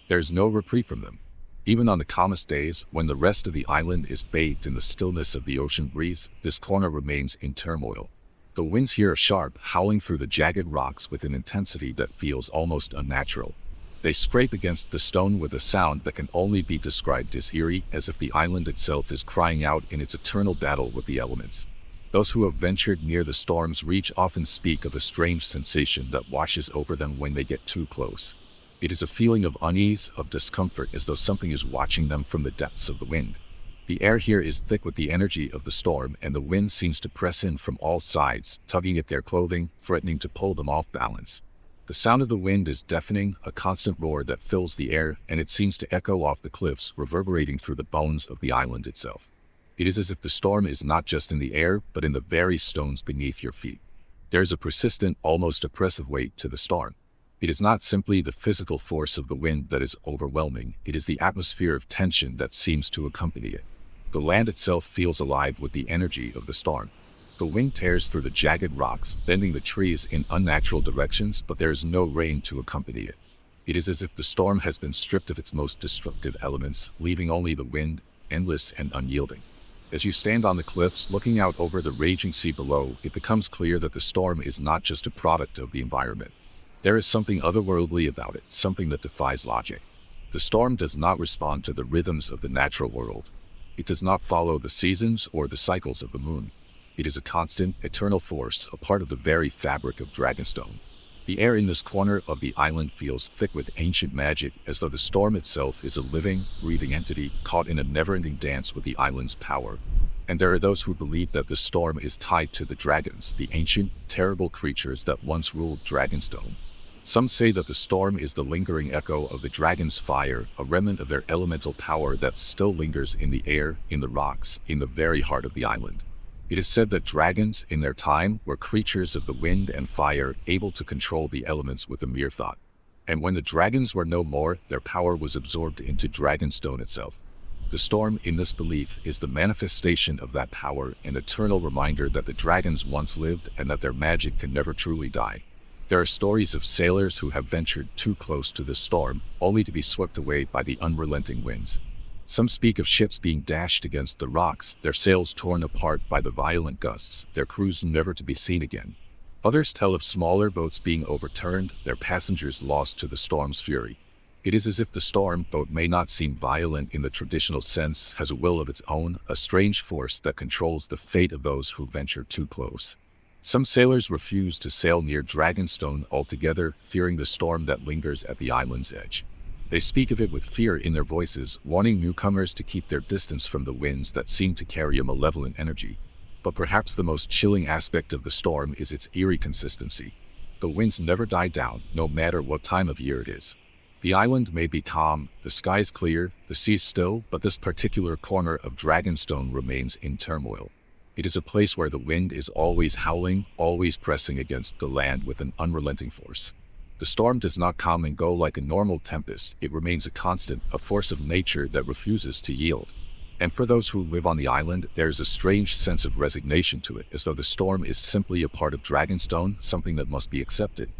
There is no reprieve from them. Even on the calmest days, when the rest of the island is bathed in the stillness of the ocean breeze, this corner remains in turmoil. The winds here are sharp, howling through the jagged rocks with an intensity that feels almost unnatural. They scrape against the stone with a sound that can only be described as eerie, as if the island itself is crying out in its eternal battle with the elements. Those who have ventured near the storm's reach often speak of a strange sensation that washes over them when they get too close. It is a feeling of unease, of discomfort, as though something is watching them from the depths of the wind. The air here is thick with the energy of the storm, and the wind seems to press in from all sides, tugging at their clothing, threatening to pull them off balance. The sound of the wind is deafening, a constant roar that fills the air, and it seems to echo off the cliffs, reverberating through the bones of the island itself. It is as if the storm is not just in the air, but in the very stones beneath your feet. There is a persistent, almost oppressive weight to the storm. It is not simply the physical force of the wind that is overwhelming, it is the atmosphere of tension that seems to accompany it. The land itself feels alive with the energy of the storm. The wind tears through the jagged rocks, bending the trees in unnatural directions, but there is no rain to accompany it. It is as if the storm has been stripped of its most destructive elements, leaving only the wind, endless and unyielding. As you stand on the cliffs, looking out over the raging sea below, it becomes clear that the storm is not just a product of the environment. There is something otherworldly about it, something that defies logic. The storm does not respond to the rhythms of the natural world. It does not follow the seasons or the cycles of the moon. It is a constant, eternal force, a part of the very fabric of Dragonstone. The air in this corner of the island feels thick with ancient magic, as though the storm itself is a living, breathing entity caught in a never-ending dance with the island's power. And there are those who believe that the storm is tied to the dragons, the ancient, terrible creatures that once ruled Dragonstone. Some say that the storm is the lingering echo of the dragon's fire, a remnant of their elemental power that still lingers in the air, in the rocks, in the very heart of the island. It is said that dragons, in their time, were creatures of the wind and fire, able to control the elements with a mere thought. And when the dragons were no more, their power was absorbed into Dragonstone itself. The storm, in this belief, is the manifestation of that power, an eternal reminder that the dragons once lived and that their magic can never truly die. There are stories of sailors who have ventured too close to the storm, only to be swept away by the unrelenting winds. Some speak of ships being dashed against the rocks, their sails torn apart by the violent gusts, their crews never to be seen again. Others tell of smaller boats being overturned, their passengers lost to the storm's fury. It is as if the storm, though it may not seem violent in the traditional sense, has a will of its own, a strange force that controls the fate of those who venture too close. Some sailors refuse to sail near Dragonstone altogether, fearing the storm that lingers at the island's edge. They speak of it with fear in their voices, warning newcomers to keep their distance from the winds that seem to carry a malevolent energy. But perhaps the most chilling aspect of the storm is its eerie consistency. The winds never die down, no matter what time of year it is. The island may be calm, the skies clear, the seas still, but this particular corner of Dragonstone remains in turmoil. It is a place where the wind is always howling, always pressing against the land with an unrelenting force. The storm does not come and go like a normal tempest, it remains a constant, a force of nature that refuses to yield. And for those who live on the island, there is a strange sense of resignation to it, as though the storm is simply a part of Dragonstone, something that must be accepted.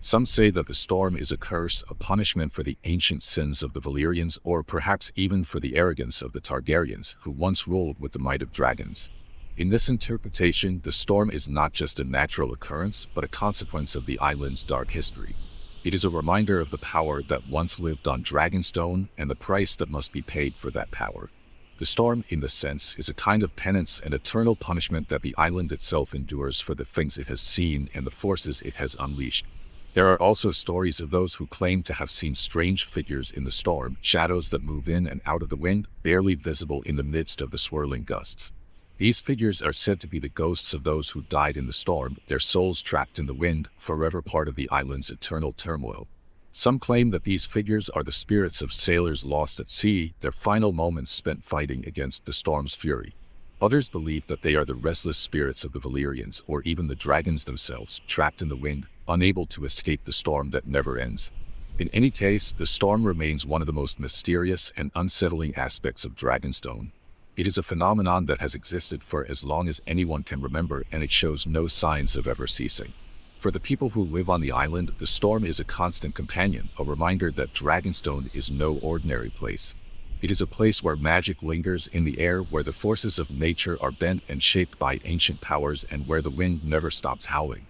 Some say that the storm is a curse, a punishment for the ancient sins of the Valyrians, or perhaps even for the arrogance of the Targaryens, who once ruled with the might of dragons. In this interpretation, the storm is not just a natural occurrence, but a consequence of the island's dark history. It is a reminder of the power that once lived on Dragonstone and the price that must be paid for that power. The storm, in this sense, is a kind of penance and eternal punishment that the island itself endures for the things it has seen and the forces it has unleashed. There are also stories of those who claim to have seen strange figures in the storm, shadows that move in and out of the wind, barely visible in the midst of the swirling gusts. These figures are said to be the ghosts of those who died in the storm, their souls trapped in the wind, forever part of the island's eternal turmoil. Some claim that these figures are the spirits of sailors lost at sea, their final moments spent fighting against the storm's fury. Others believe that they are the restless spirits of the Valyrians, or even the dragons themselves, trapped in the wind, unable to escape the storm that never ends. In any case, the storm remains one of the most mysterious and unsettling aspects of Dragonstone. It is a phenomenon that has existed for as long as anyone can remember, and it shows no signs of ever ceasing. For the people who live on the island, the storm is a constant companion, a reminder that Dragonstone is no ordinary place. It is a place where magic lingers in the air, where the forces of nature are bent and shaped by ancient powers, and where the wind never stops howling.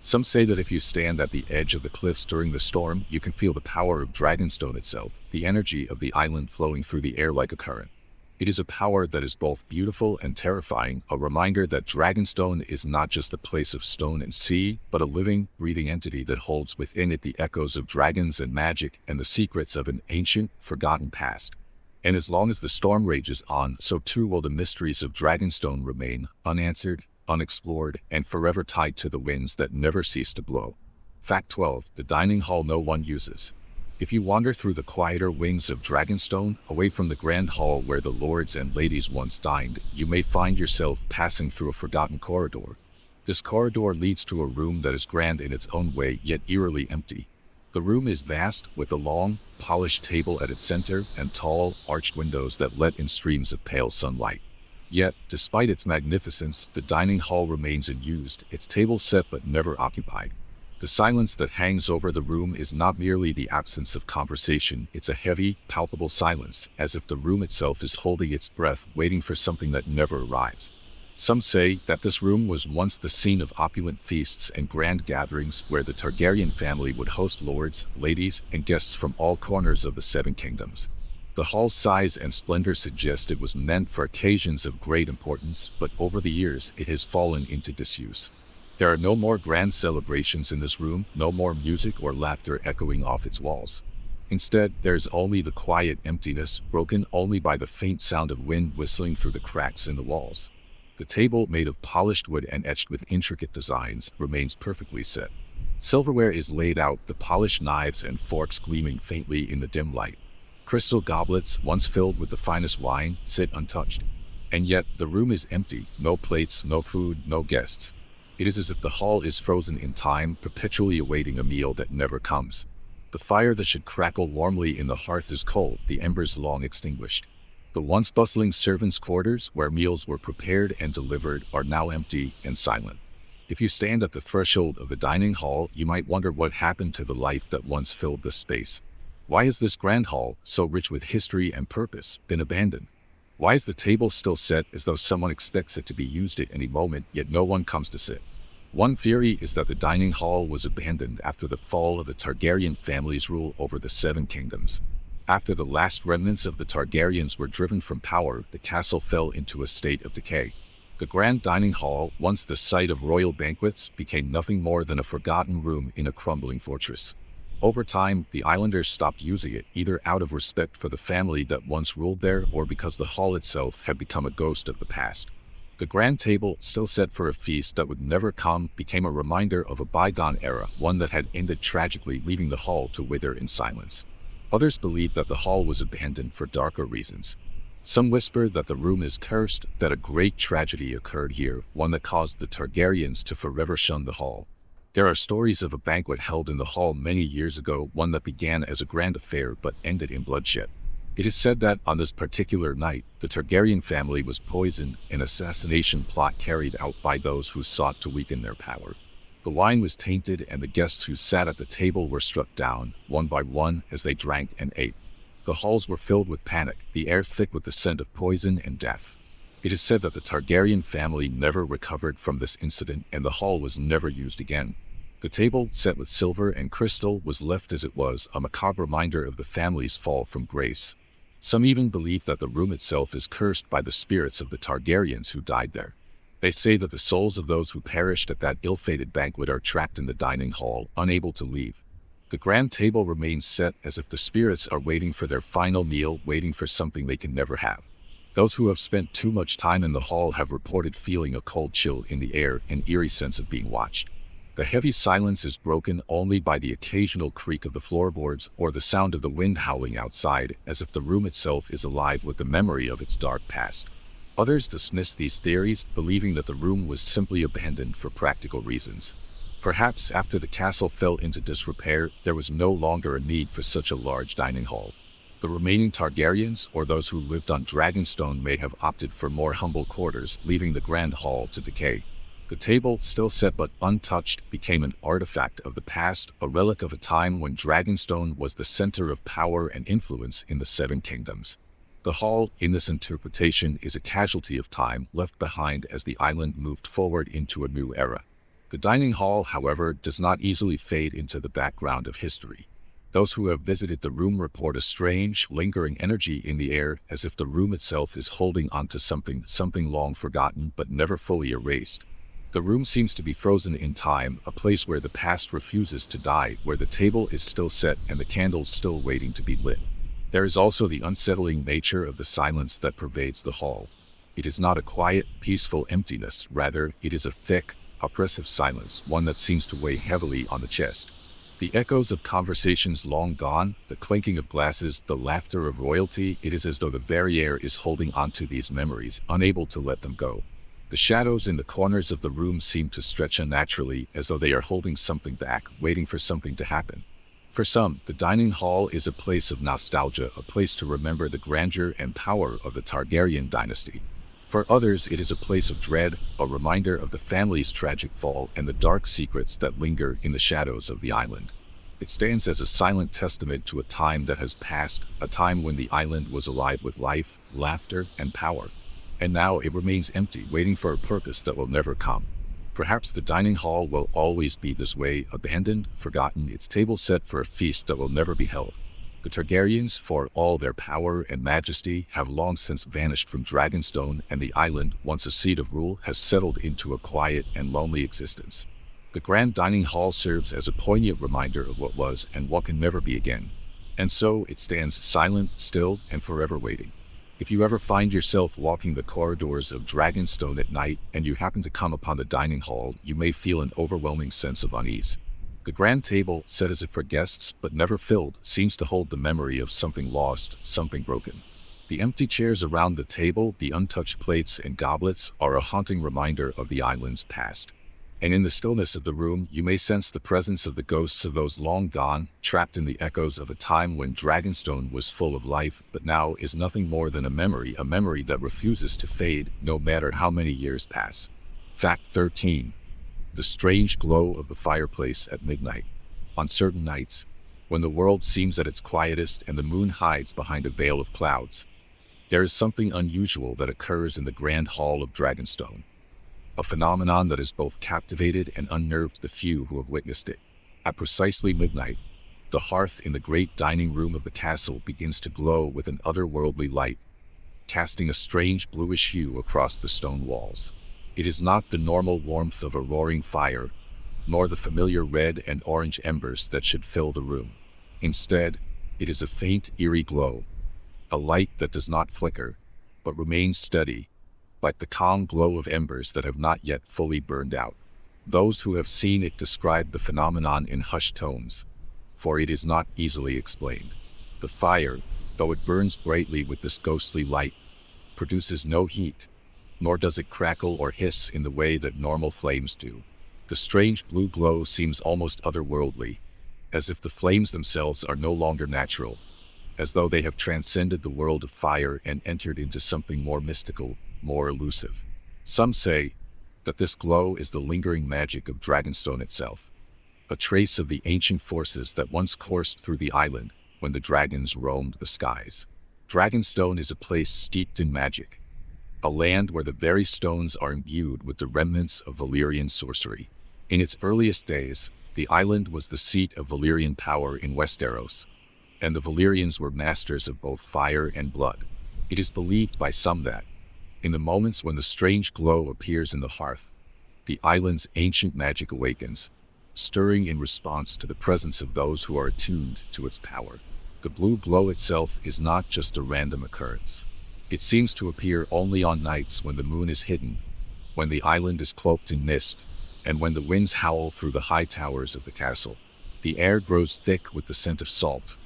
Some say that if you stand at the edge of the cliffs during the storm, you can feel the power of Dragonstone itself, the energy of the island flowing through the air like a current. It is a power that is both beautiful and terrifying, a reminder that Dragonstone is not just a place of stone and sea, but a living, breathing entity that holds within it the echoes of dragons and magic and the secrets of an ancient, forgotten past. And as long as the storm rages on, so too will the mysteries of Dragonstone remain, unanswered, unexplored, and forever tied to the winds that never cease to blow. Fact 12. The dining hall no one uses. If you wander through the quieter wings of Dragonstone, away from the grand hall where the lords and ladies once dined, you may find yourself passing through a forgotten corridor. This corridor leads to a room that is grand in its own way, yet eerily empty. The room is vast, with a long, polished table at its center and tall, arched windows that let in streams of pale sunlight. Yet, despite its magnificence, the dining hall remains unused, its table set but never occupied. The silence that hangs over the room is not merely the absence of conversation, it's a heavy, palpable silence, as if the room itself is holding its breath, waiting for something that never arrives. Some say that this room was once the scene of opulent feasts and grand gatherings where the Targaryen family would host lords, ladies, and guests from all corners of the Seven Kingdoms. The hall's size and splendor suggest it was meant for occasions of great importance, but over the years it has fallen into disuse. There are no more grand celebrations in this room, no more music or laughter echoing off its walls. Instead, there is only the quiet emptiness, broken only by the faint sound of wind whistling through the cracks in the walls. The table, made of polished wood and etched with intricate designs, remains perfectly set. Silverware is laid out, the polished knives and forks gleaming faintly in the dim light. Crystal goblets, once filled with the finest wine, sit untouched. And yet, the room is empty, no plates, no food, no guests. It is as if the hall is frozen in time, perpetually awaiting a meal that never comes. The fire that should crackle warmly in the hearth is cold, the embers long extinguished. The once bustling servants' quarters, where meals were prepared and delivered, are now empty and silent. If you stand at the threshold of the dining hall, you might wonder what happened to the life that once filled the space. Why has this grand hall, so rich with history and purpose, been abandoned? Why is the table still set as though someone expects it to be used at any moment, yet no one comes to sit? One theory is that the dining hall was abandoned after the fall of the Targaryen family's rule over the Seven Kingdoms. After the last remnants of the Targaryens were driven from power, the castle fell into a state of decay. The grand dining hall, once the site of royal banquets, became nothing more than a forgotten room in a crumbling fortress. Over time, the islanders stopped using it, either out of respect for the family that once ruled there or because the hall itself had become a ghost of the past. The grand table, still set for a feast that would never come, became a reminder of a bygone era, one that had ended tragically, leaving the hall to wither in silence. Others believe that the hall was abandoned for darker reasons. Some whisper that the room is cursed, that a great tragedy occurred here, one that caused the Targaryens to forever shun the hall. There are stories of a banquet held in the hall many years ago, one that began as a grand affair but ended in bloodshed. It is said that on this particular night, the Targaryen family was poisoned, an assassination plot carried out by those who sought to weaken their power. The wine was tainted, and the guests who sat at the table were struck down, one by one, as they drank and ate. The halls were filled with panic, the air thick with the scent of poison and death. It is said that the Targaryen family never recovered from this incident, and the hall was never used again. The table, set with silver and crystal, was left as it was, a macabre reminder of the family's fall from grace. Some even believe that the room itself is cursed by the spirits of the Targaryens who died there. They say that the souls of those who perished at that ill-fated banquet are trapped in the dining hall, unable to leave. The grand table remains set as if the spirits are waiting for their final meal, waiting for something they can never have. Those who have spent too much time in the hall have reported feeling a cold chill in the air, an eerie sense of being watched. The heavy silence is broken only by the occasional creak of the floorboards or the sound of the wind howling outside, as if the room itself is alive with the memory of its dark past. Others dismiss these theories, believing that the room was simply abandoned for practical reasons. Perhaps after the castle fell into disrepair, there was no longer a need for such a large dining hall. The remaining Targaryens, or those who lived on Dragonstone, may have opted for more humble quarters, leaving the grand hall to decay. The table, still set but untouched, became an artifact of the past, a relic of a time when Dragonstone was the center of power and influence in the Seven Kingdoms. The hall, in this interpretation, is a casualty of time left behind as the island moved forward into a new era. The dining hall, however, does not easily fade into the background of history. Those who have visited the room report a strange, lingering energy in the air, as if the room itself is holding onto something long forgotten but never fully erased. The room seems to be frozen in time, a place where the past refuses to die, where the table is still set and the candles still waiting to be lit. There is also the unsettling nature of the silence that pervades the hall. It is not a quiet, peaceful emptiness, rather, it is a thick, oppressive silence, one that seems to weigh heavily on the chest. The echoes of conversations long gone, the clinking of glasses, the laughter of royalty, it is as though the very air is holding onto these memories, unable to let them go. The shadows in the corners of the room seem to stretch unnaturally, as though they are holding something back, waiting for something to happen. For some, the dining hall is a place of nostalgia, a place to remember the grandeur and power of the Targaryen dynasty. For others, it is a place of dread, a reminder of the family's tragic fall and the dark secrets that linger in the shadows of the island. It stands as a silent testament to a time that has passed, a time when the island was alive with life, laughter, and power. And now it remains empty, waiting for a purpose that will never come. Perhaps the dining hall will always be this way, abandoned, forgotten, its table set for a feast that will never be held. The Targaryens, for all their power and majesty, have long since vanished from Dragonstone, and the island, once a seat of rule, has settled into a quiet and lonely existence. The grand dining hall serves as a poignant reminder of what was and what can never be again. And so it stands silent, still, and forever waiting. If you ever find yourself walking the corridors of Dragonstone at night and you happen to come upon the dining hall, you may feel an overwhelming sense of unease. The grand table, set as if for guests but never filled, seems to hold the memory of something lost, something broken. The empty chairs around the table, the untouched plates and goblets, are a haunting reminder of the island's past. And in the stillness of the room, you may sense the presence of the ghosts of those long gone, trapped in the echoes of a time when Dragonstone was full of life, but now is nothing more than a memory that refuses to fade, no matter how many years pass. Fact 13. The strange glow of the fireplace at midnight. On certain nights, when the world seems at its quietest and the moon hides behind a veil of clouds, there is something unusual that occurs in the grand hall of Dragonstone. A phenomenon that has both captivated and unnerved the few who have witnessed it. At precisely midnight, the hearth in the great dining room of the castle begins to glow with an otherworldly light, casting a strange bluish hue across the stone walls. It is not the normal warmth of a roaring fire, nor the familiar red and orange embers that should fill the room. Instead, it is a faint, eerie glow, a light that does not flicker, but remains steady, like the calm glow of embers that have not yet fully burned out. Those who have seen it describe the phenomenon in hushed tones, for it is not easily explained. The fire, though it burns brightly with this ghostly light, produces no heat, nor does it crackle or hiss in the way that normal flames do. The strange blue glow seems almost otherworldly, as if the flames themselves are no longer natural, as though they have transcended the world of fire and entered into something more mystical, more elusive. Some say that this glow is the lingering magic of Dragonstone itself, a trace of the ancient forces that once coursed through the island when the dragons roamed the skies. Dragonstone is a place steeped in magic, a land where the very stones are imbued with the remnants of Valyrian sorcery. In its earliest days, the island was the seat of Valyrian power in Westeros, and the Valyrians were masters of both fire and blood. It is believed by some that, in the moments when the strange glow appears in the hearth, the island's ancient magic awakens, stirring in response to the presence of those who are attuned to its power. The blue glow itself is not just a random occurrence. It seems to appear only on nights when the moon is hidden, when the island is cloaked in mist, and when the winds howl through the high towers of the castle. The air grows thick with the scent of salt,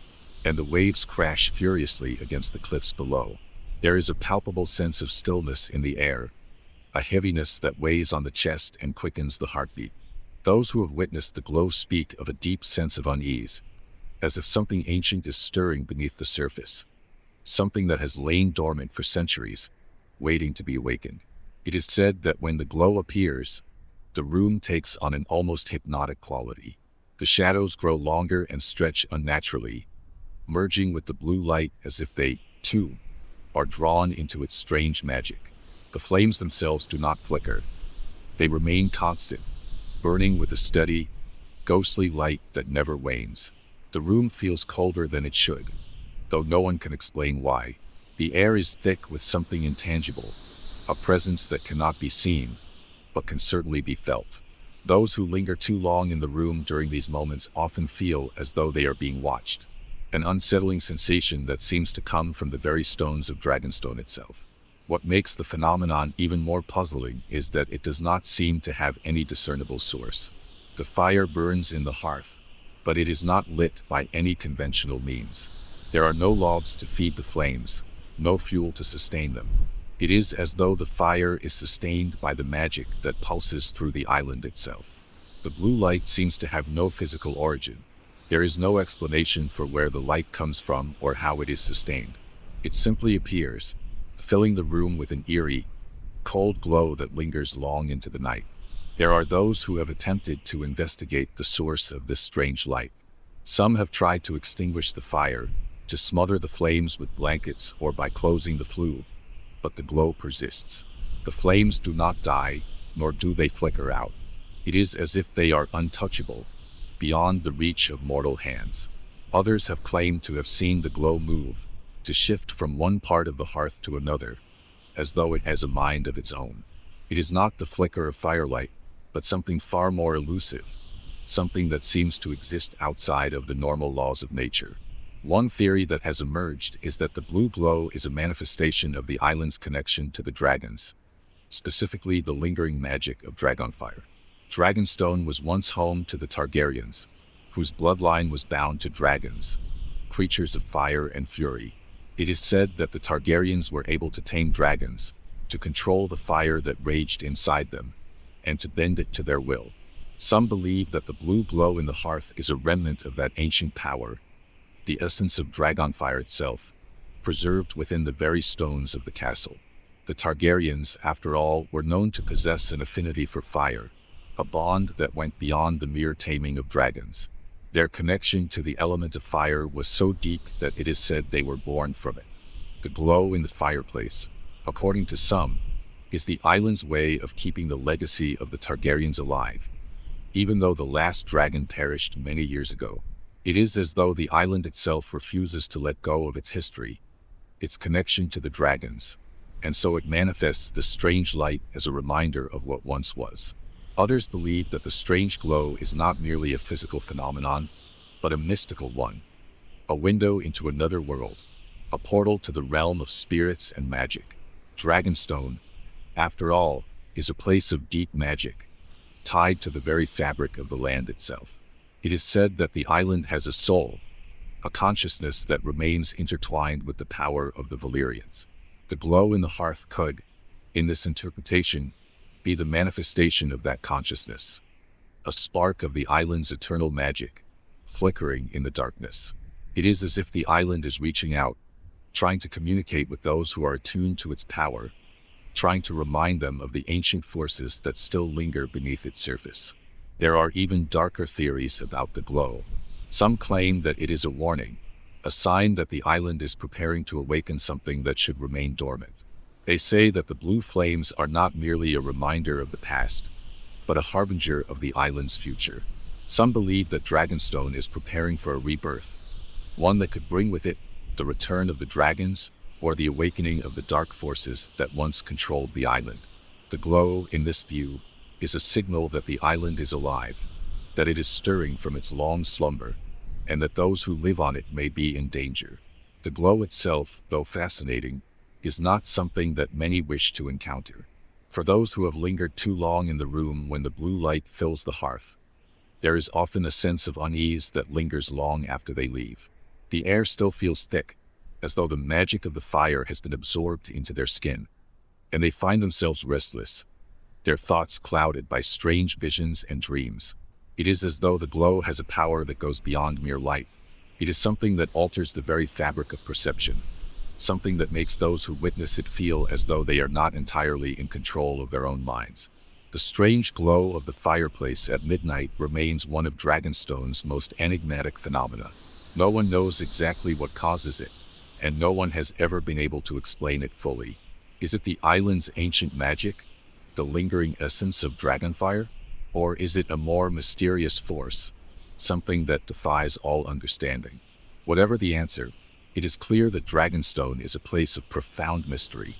and the waves crash furiously against the cliffs below. There is a palpable sense of stillness in the air, a heaviness that weighs on the chest and quickens the heartbeat. Those who have witnessed the glow speak of a deep sense of unease, as if something ancient is stirring beneath the surface, something that has lain dormant for centuries, waiting to be awakened. It is said that when the glow appears, the room takes on an almost hypnotic quality. The shadows grow longer and stretch unnaturally, merging with the blue light as if they, too, are drawn into its strange magic. The flames themselves do not flicker. They remain constant, burning with a steady, ghostly light that never wanes. The room feels colder than it should, though no one can explain why. The air is thick with something intangible, a presence that cannot be seen, but can certainly be felt. Those who linger too long in the room during these moments often feel as though they are being watched, an unsettling sensation that seems to come from the very stones of Dragonstone itself. What makes the phenomenon even more puzzling is that it does not seem to have any discernible source. The fire burns in the hearth, but it is not lit by any conventional means. There are no logs to feed the flames, no fuel to sustain them. It is as though the fire is sustained by the magic that pulses through the island itself. The blue light seems to have no physical origin. There is no explanation for where the light comes from or how it is sustained. It simply appears, filling the room with an eerie, cold glow that lingers long into the night. There are those who have attempted to investigate the source of this strange light. Some have tried to extinguish the fire, to smother the flames with blankets or by closing the flue, but the glow persists. The flames do not die, nor do they flicker out. It is as if they are untouchable, beyond the reach of mortal hands. Others have claimed to have seen the glow move, to shift from one part of the hearth to another, as though it has a mind of its own. It is not the flicker of firelight, but something far more elusive, something that seems to exist outside of the normal laws of nature. One theory that has emerged is that the blue glow is a manifestation of the island's connection to the dragons, specifically the lingering magic of dragonfire. Dragonstone was once home to the Targaryens, whose bloodline was bound to dragons, creatures of fire and fury. It is said that the Targaryens were able to tame dragons, to control the fire that raged inside them, and to bend it to their will. Some believe that the blue glow in the hearth is a remnant of that ancient power, the essence of dragonfire itself, preserved within the very stones of the castle. The Targaryens, after all, were known to possess an affinity for fire, a bond that went beyond the mere taming of dragons. Their connection to the element of fire was so deep that it is said they were born from it. The glow in the fireplace, according to some, is the island's way of keeping the legacy of the Targaryens alive. Even though the last dragon perished many years ago, it is as though the island itself refuses to let go of its history, its connection to the dragons, and so it manifests the strange light as a reminder of what once was. Others believe that the strange glow is not merely a physical phenomenon, but a mystical one, a window into another world, a portal to the realm of spirits and magic. Dragonstone, after all, is a place of deep magic, tied to the very fabric of the land itself. It is said that the island has a soul, a consciousness that remains intertwined with the power of the Valyrians. The glow in the hearth could, in this interpretation, be the manifestation of that consciousness, a spark of the island's eternal magic, flickering in the darkness. It is as if the island is reaching out, trying to communicate with those who are attuned to its power, trying to remind them of the ancient forces that still linger beneath its surface. There are even darker theories about the glow. Some claim that it is a warning, a sign that the island is preparing to awaken something that should remain dormant. They say that the blue flames are not merely a reminder of the past, but a harbinger of the island's future. Some believe that Dragonstone is preparing for a rebirth, one that could bring with it the return of the dragons or the awakening of the dark forces that once controlled the island. The glow, in this view, is a signal that the island is alive, that it is stirring from its long slumber, and that those who live on it may be in danger. The glow itself, though fascinating, is not something that many wish to encounter. For those who have lingered too long in the room when the blue light fills the hearth, there is often a sense of unease that lingers long after they leave. The air still feels thick, as though the magic of the fire has been absorbed into their skin, and they find themselves restless, their thoughts clouded by strange visions and dreams. It is as though the glow has a power that goes beyond mere light. It is something that alters the very fabric of perception, something that makes those who witness it feel as though they are not entirely in control of their own minds. The strange glow of the fireplace at midnight remains one of Dragonstone's most enigmatic phenomena. No one knows exactly what causes it, and no one has ever been able to explain it fully. Is it the island's ancient magic, the lingering essence of dragonfire? Or is it a more mysterious force, something that defies all understanding? Whatever the answer, it is clear that Dragonstone is a place of profound mystery,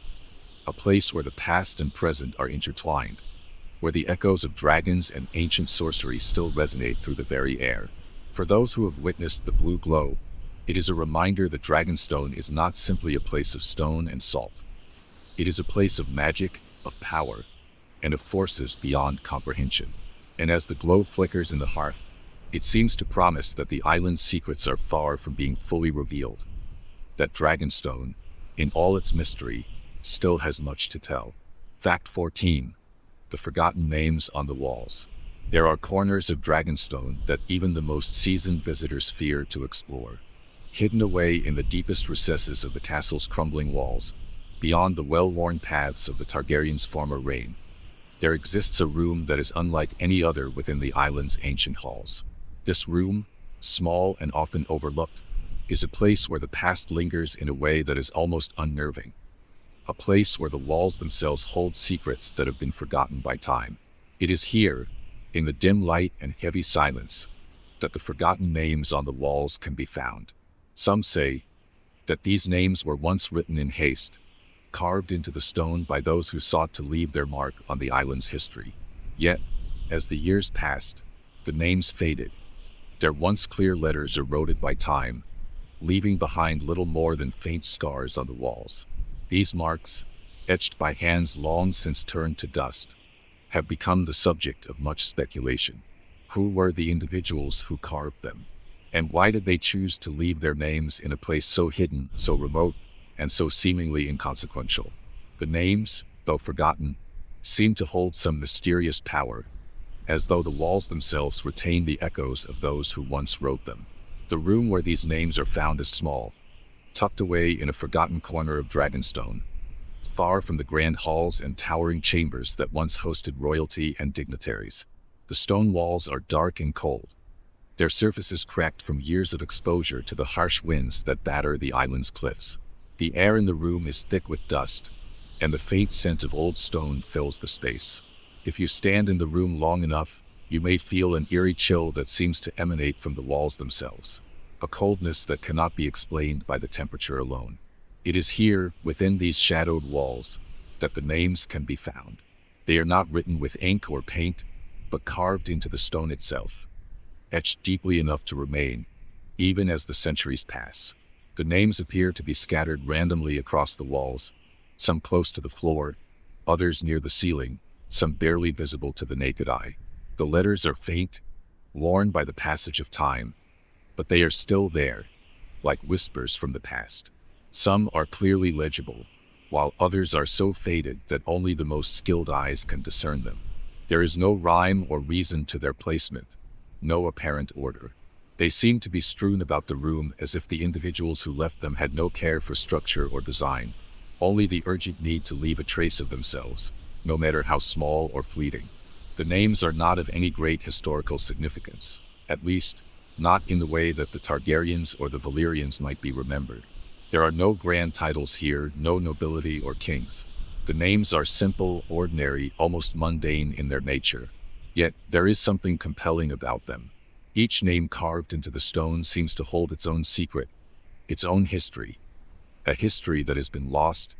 a place where the past and present are intertwined, where the echoes of dragons and ancient sorcery still resonate through the very air. For those who have witnessed the blue glow, it is a reminder that Dragonstone is not simply a place of stone and salt. It is a place of magic, of power, and of forces beyond comprehension. And as the glow flickers in the hearth, it seems to promise that the island's secrets are far from being fully revealed, that Dragonstone, in all its mystery, still has much to tell. Fact 14. The forgotten names on the walls. There are corners of Dragonstone that even the most seasoned visitors fear to explore. Hidden away in the deepest recesses of the castle's crumbling walls, beyond the well-worn paths of the Targaryen's former reign, there exists a room that is unlike any other within the island's ancient halls. This room, small and often overlooked, is a place where the past lingers in a way that is almost unnerving. A place where the walls themselves hold secrets that have been forgotten by time. It is here, in the dim light and heavy silence, that the forgotten names on the walls can be found. Some say that these names were once written in haste, carved into the stone by those who sought to leave their mark on the island's history. Yet, as the years passed, the names faded, their once clear letters eroded by time, leaving behind little more than faint scars on the walls. These marks, etched by hands long since turned to dust, have become the subject of much speculation. Who were the individuals who carved them? And why did they choose to leave their names in a place so hidden, so remote, and so seemingly inconsequential? The names, though forgotten, seem to hold some mysterious power, as though the walls themselves retain the echoes of those who once wrote them. The room where these names are found is small, tucked away in a forgotten corner of Dragonstone, far from the grand halls and towering chambers that once hosted royalty and dignitaries. The stone walls are dark and cold, their surfaces cracked from years of exposure to the harsh winds that batter the island's cliffs. The air in the room is thick with dust, and the faint scent of old stone fills the space. If you stand in the room long enough, you may feel an eerie chill that seems to emanate from the walls themselves, a coldness that cannot be explained by the temperature alone. It is here, within these shadowed walls, that the names can be found. They are not written with ink or paint, but carved into the stone itself, etched deeply enough to remain, even as the centuries pass. The names appear to be scattered randomly across the walls, some close to the floor, others near the ceiling, some barely visible to the naked eye. The letters are faint, worn by the passage of time, but they are still there, like whispers from the past. Some are clearly legible, while others are so faded that only the most skilled eyes can discern them. There is no rhyme or reason to their placement, no apparent order. They seem to be strewn about the room as if the individuals who left them had no care for structure or design, only the urgent need to leave a trace of themselves, no matter how small or fleeting. The names are not of any great historical significance, at least, not in the way that the Targaryens or the Valyrians might be remembered. There are no grand titles here, no nobility or kings. The names are simple, ordinary, almost mundane in their nature. Yet, there is something compelling about them. Each name carved into the stone seems to hold its own secret, its own history. A history that has been lost,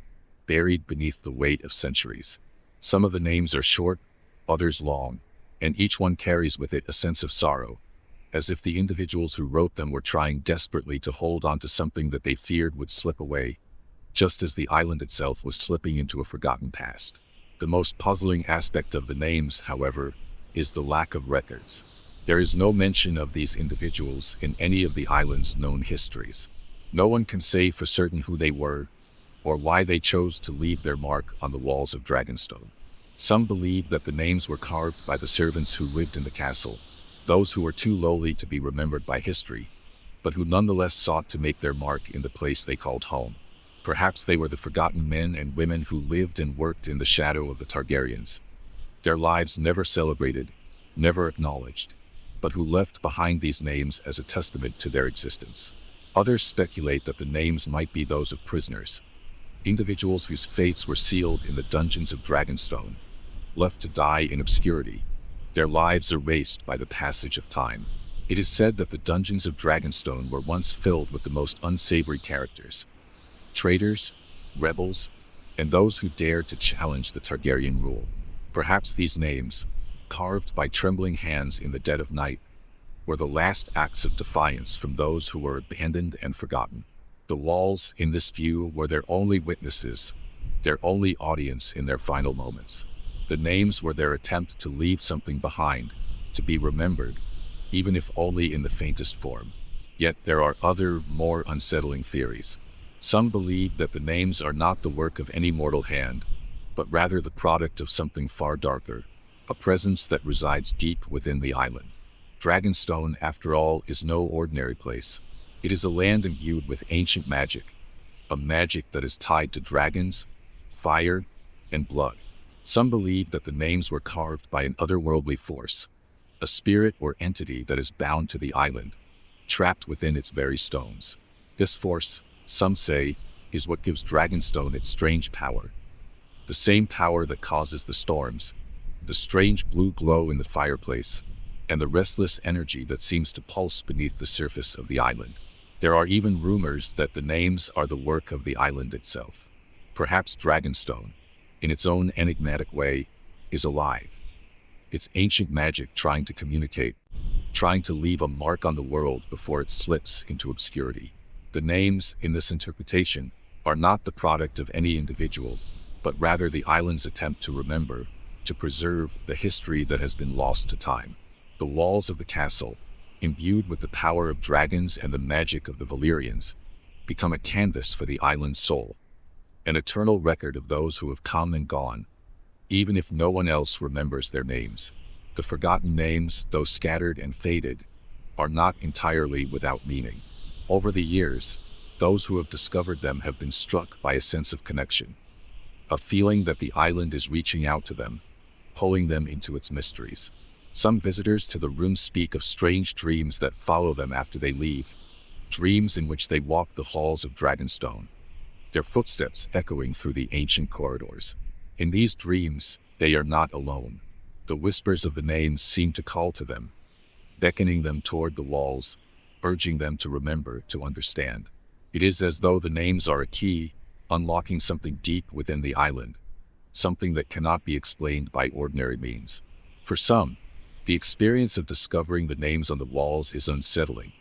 buried beneath the weight of centuries. Some of the names are short, others long, and each one carries with it a sense of sorrow, as if the individuals who wrote them were trying desperately to hold on to something that they feared would slip away, just as the island itself was slipping into a forgotten past. The most puzzling aspect of the names, however, is the lack of records. There is no mention of these individuals in any of the island's known histories. No one can say for certain who they were, or why they chose to leave their mark on the walls of Dragonstone. Some believe that the names were carved by the servants who lived in the castle, those who were too lowly to be remembered by history, but who nonetheless sought to make their mark in the place they called home. Perhaps they were the forgotten men and women who lived and worked in the shadow of the Targaryens, their lives never celebrated, never acknowledged, but who left behind these names as a testament to their existence. Others speculate that the names might be those of prisoners, individuals whose fates were sealed in the dungeons of Dragonstone, left to die in obscurity, their lives erased by the passage of time. It is said that the dungeons of Dragonstone were once filled with the most unsavory characters, traitors, rebels, and those who dared to challenge the Targaryen rule. Perhaps these names, carved by trembling hands in the dead of night, were the last acts of defiance from those who were abandoned and forgotten. The walls, in this view, were their only witnesses, their only audience in their final moments. The names were their attempt to leave something behind, to be remembered, even if only in the faintest form. Yet there are other, more unsettling theories. Some believe that the names are not the work of any mortal hand, but rather the product of something far darker, a presence that resides deep within the island. Dragonstone, after all, is no ordinary place. It is a land imbued with ancient magic, a magic that is tied to dragons, fire, and blood. Some believe that the names were carved by an otherworldly force, a spirit or entity that is bound to the island, trapped within its very stones. This force, some say, is what gives Dragonstone its strange power. The same power that causes the storms, the strange blue glow in the fireplace, and the restless energy that seems to pulse beneath the surface of the island. There are even rumors that the names are the work of the island itself. Perhaps Dragonstone, in its own enigmatic way, is alive. Its ancient magic trying to communicate, trying to leave a mark on the world before it slips into obscurity. The names, in this interpretation, are not the product of any individual, but rather the island's attempt to remember, to preserve the history that has been lost to time. The walls of the castle, imbued with the power of dragons and the magic of the Valyrians, become a canvas for the island's soul, an eternal record of those who have come and gone, even if no one else remembers their names. The forgotten names, though scattered and faded, are not entirely without meaning. Over the years, those who have discovered them have been struck by a sense of connection, a feeling that the island is reaching out to them, pulling them into its mysteries. Some visitors to the room speak of strange dreams that follow them after they leave, dreams in which they walk the halls of Dragonstone, their footsteps echoing through the ancient corridors. In these dreams, they are not alone. The whispers of the names seem to call to them, beckoning them toward the walls, urging them to remember, to understand. It is as though the names are a key, unlocking something deep within the island, something that cannot be explained by ordinary means. For some, the experience of discovering the names on the walls is unsettling,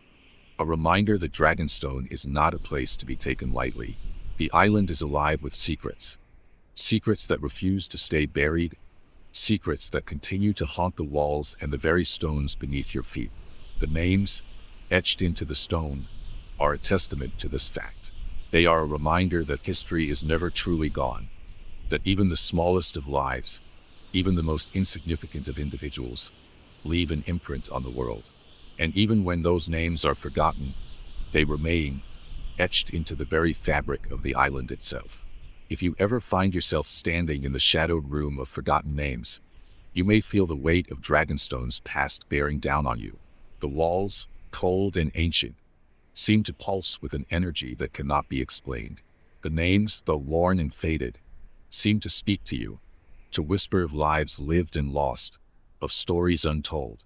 a reminder that Dragonstone is not a place to be taken lightly. The island is alive with secrets, secrets that refuse to stay buried, secrets that continue to haunt the walls and the very stones beneath your feet. The names, etched into the stone, are a testament to this fact. They are a reminder that history is never truly gone, that even the smallest of lives, even the most insignificant of individuals, leave an imprint on the world. And even when those names are forgotten, they remain, etched into the very fabric of the island itself. If you ever find yourself standing in the shadowed room of forgotten names, you may feel the weight of Dragonstone's past bearing down on you. The walls, cold and ancient, seem to pulse with an energy that cannot be explained. The names, though worn and faded, seem to speak to you, to whisper of lives lived and lost, of stories untold,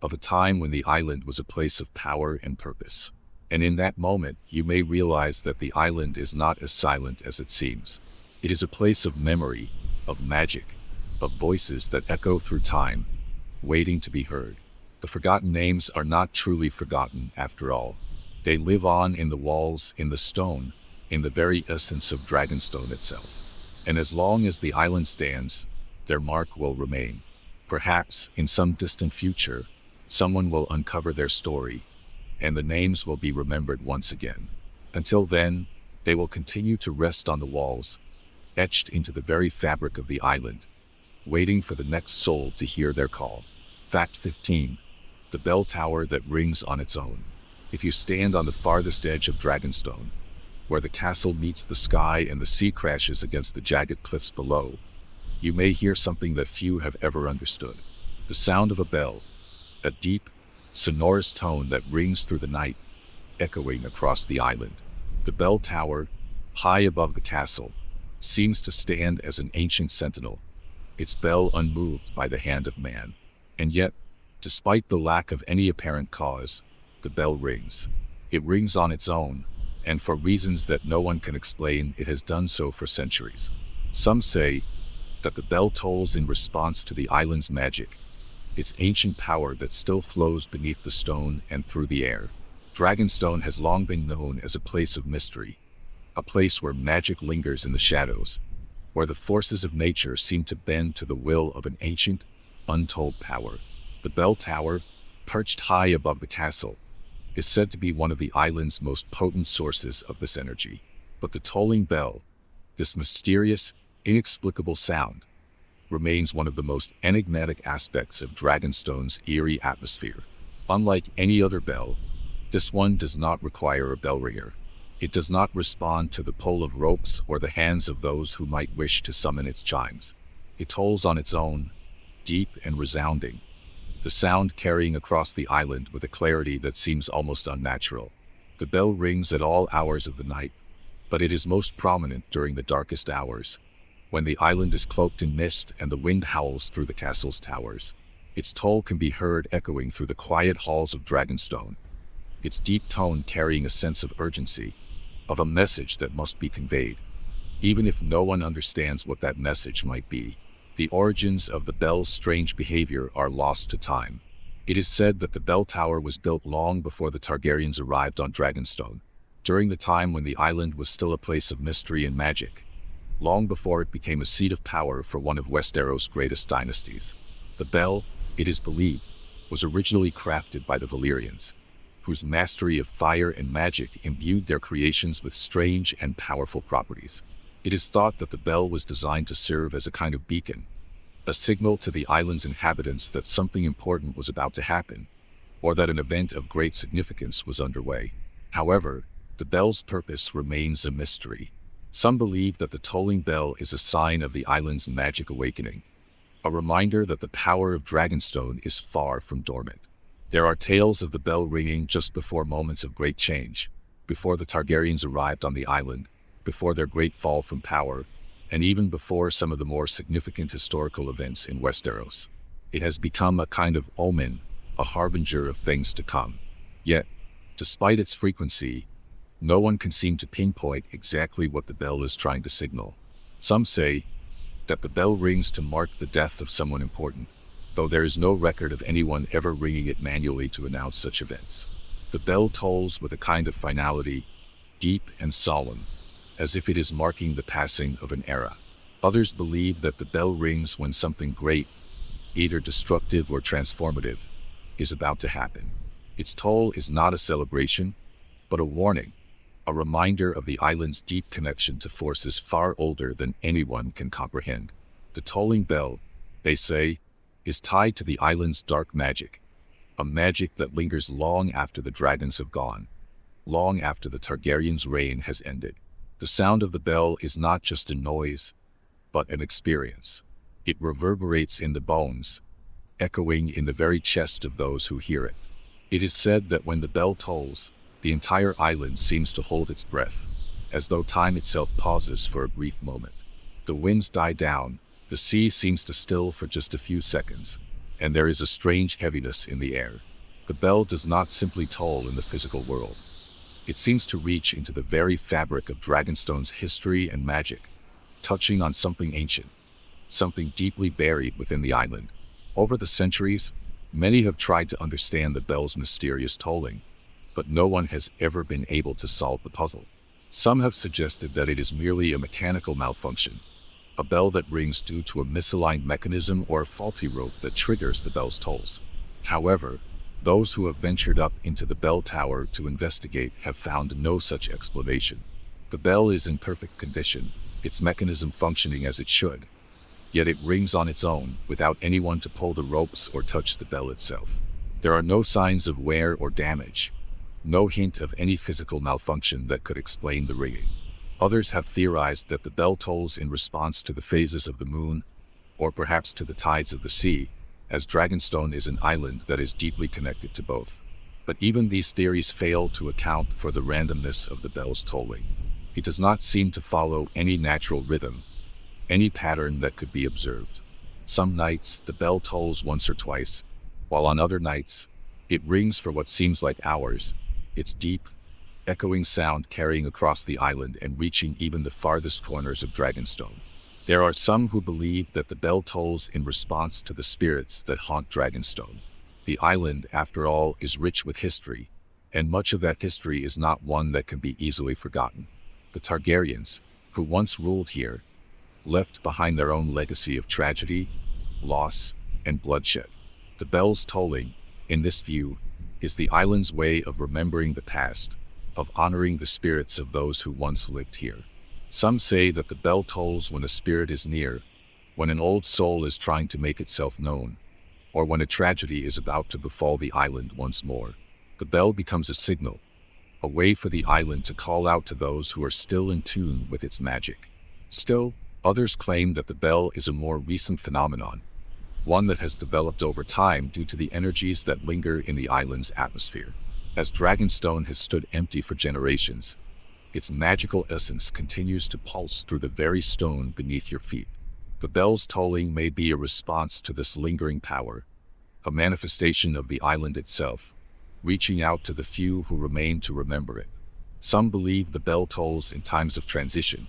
of a time when the island was a place of power and purpose. And in that moment, you may realize that the island is not as silent as it seems. It is a place of memory, of magic, of voices that echo through time, waiting to be heard. The forgotten names are not truly forgotten after all. They live on in the walls, in the stone, in the very essence of Dragonstone itself. And as long as the island stands, their mark will remain. Perhaps, in some distant future, someone will uncover their story, and the names will be remembered once again. Until then, they will continue to rest on the walls, etched into the very fabric of the island, waiting for the next soul to hear their call. Fact 15. The bell tower that rings on its own. If you stand on the farthest edge of Dragonstone, where the castle meets the sky and the sea crashes against the jagged cliffs below, you may hear something that few have ever understood. The sound of a bell, a deep, sonorous tone that rings through the night, echoing across the island. The bell tower, high above the castle, seems to stand as an ancient sentinel, its bell unmoved by the hand of man. And yet, despite the lack of any apparent cause, the bell rings. It rings on its own, and for reasons that no one can explain, it has done so for centuries. Some say that the bell tolls in response to the island's magic, its ancient power that still flows beneath the stone and through the air. Dragonstone has long been known as a place of mystery, a place where magic lingers in the shadows, where the forces of nature seem to bend to the will of an ancient, untold power. The bell tower, perched high above the castle, is said to be one of the island's most potent sources of this energy. But the tolling bell, this mysterious, inexplicable sound, remains one of the most enigmatic aspects of Dragonstone's eerie atmosphere. Unlike any other bell, this one does not require a bell ringer. It does not respond to the pull of ropes or the hands of those who might wish to summon its chimes. It tolls on its own, deep and resounding, the sound carrying across the island with a clarity that seems almost unnatural. The bell rings at all hours of the night, but it is most prominent during the darkest hours, when the island is cloaked in mist and the wind howls through the castle's towers. Its toll can be heard echoing through the quiet halls of Dragonstone, its deep tone carrying a sense of urgency, of a message that must be conveyed, even if no one understands what that message might be. The origins of the bell's strange behavior are lost to time. It is said that the bell tower was built long before the Targaryens arrived on Dragonstone, during the time when the island was still a place of mystery and magic, long before it became a seat of power for one of Westeros' greatest dynasties. The bell, it is believed, was originally crafted by the Valyrians, whose mastery of fire and magic imbued their creations with strange and powerful properties. It is thought that the bell was designed to serve as a kind of beacon, a signal to the island's inhabitants that something important was about to happen, or that an event of great significance was underway. However, the bell's purpose remains a mystery. Some believe that the tolling bell is a sign of the island's magic awakening, a reminder that the power of Dragonstone is far from dormant. There are tales of the bell ringing just before moments of great change, before the Targaryens arrived on the island, before their great fall from power, and even before some of the more significant historical events in Westeros. It has become a kind of omen, a harbinger of things to come. Yet, despite its frequency, no one can seem to pinpoint exactly what the bell is trying to signal. Some say that the bell rings to mark the death of someone important, though there is no record of anyone ever ringing it manually to announce such events. The bell tolls with a kind of finality, deep and solemn, as if it is marking the passing of an era. Others believe that the bell rings when something great, either destructive or transformative, is about to happen. Its toll is not a celebration, but a warning, a reminder of the island's deep connection to forces far older than anyone can comprehend. The tolling bell, they say, is tied to the island's dark magic, a magic that lingers long after the dragons have gone, long after the Targaryens' reign has ended. The sound of the bell is not just a noise, but an experience. It reverberates in the bones, echoing in the very chest of those who hear it. It is said that when the bell tolls, the entire island seems to hold its breath, as though time itself pauses for a brief moment. The winds die down, the sea seems to still for just a few seconds, and there is a strange heaviness in the air. The bell does not simply toll in the physical world. It seems to reach into the very fabric of Dragonstone's history and magic, touching on something ancient, something deeply buried within the island. Over the centuries, many have tried to understand the bell's mysterious tolling, but no one has ever been able to solve the puzzle. Some have suggested that it is merely a mechanical malfunction, a bell that rings due to a misaligned mechanism or a faulty rope that triggers the bell's tolls. However, those who have ventured up into the bell tower to investigate have found no such explanation. The bell is in perfect condition, its mechanism functioning as it should, yet it rings on its own without anyone to pull the ropes or touch the bell itself. There are no signs of wear or damage, no hint of any physical malfunction that could explain the ringing. Others have theorized that the bell tolls in response to the phases of the moon, or perhaps to the tides of the sea, as Dragonstone is an island that is deeply connected to both. But even these theories fail to account for the randomness of the bell's tolling. It does not seem to follow any natural rhythm, any pattern that could be observed. Some nights, the bell tolls once or twice, while on other nights, it rings for what seems like hours, its deep, echoing sound carrying across the island and reaching even the farthest corners of Dragonstone. There are some who believe that the bell tolls in response to the spirits that haunt Dragonstone. The island, after all, is rich with history, and much of that history is not one that can be easily forgotten. The Targaryens, who once ruled here, left behind their own legacy of tragedy, loss, and bloodshed. The bell's tolling, in this view, is the island's way of remembering the past, of honoring the spirits of those who once lived here. Some say that the bell tolls when a spirit is near, when an old soul is trying to make itself known, or when a tragedy is about to befall the island once more. The bell becomes a signal, a way for the island to call out to those who are still in tune with its magic. Still, others claim that the bell is a more recent phenomenon, one that has developed over time due to the energies that linger in the island's atmosphere. As Dragonstone has stood empty for generations, its magical essence continues to pulse through the very stone beneath your feet. The bell's tolling may be a response to this lingering power, a manifestation of the island itself, reaching out to the few who remain to remember it. Some believe the bell tolls in times of transition,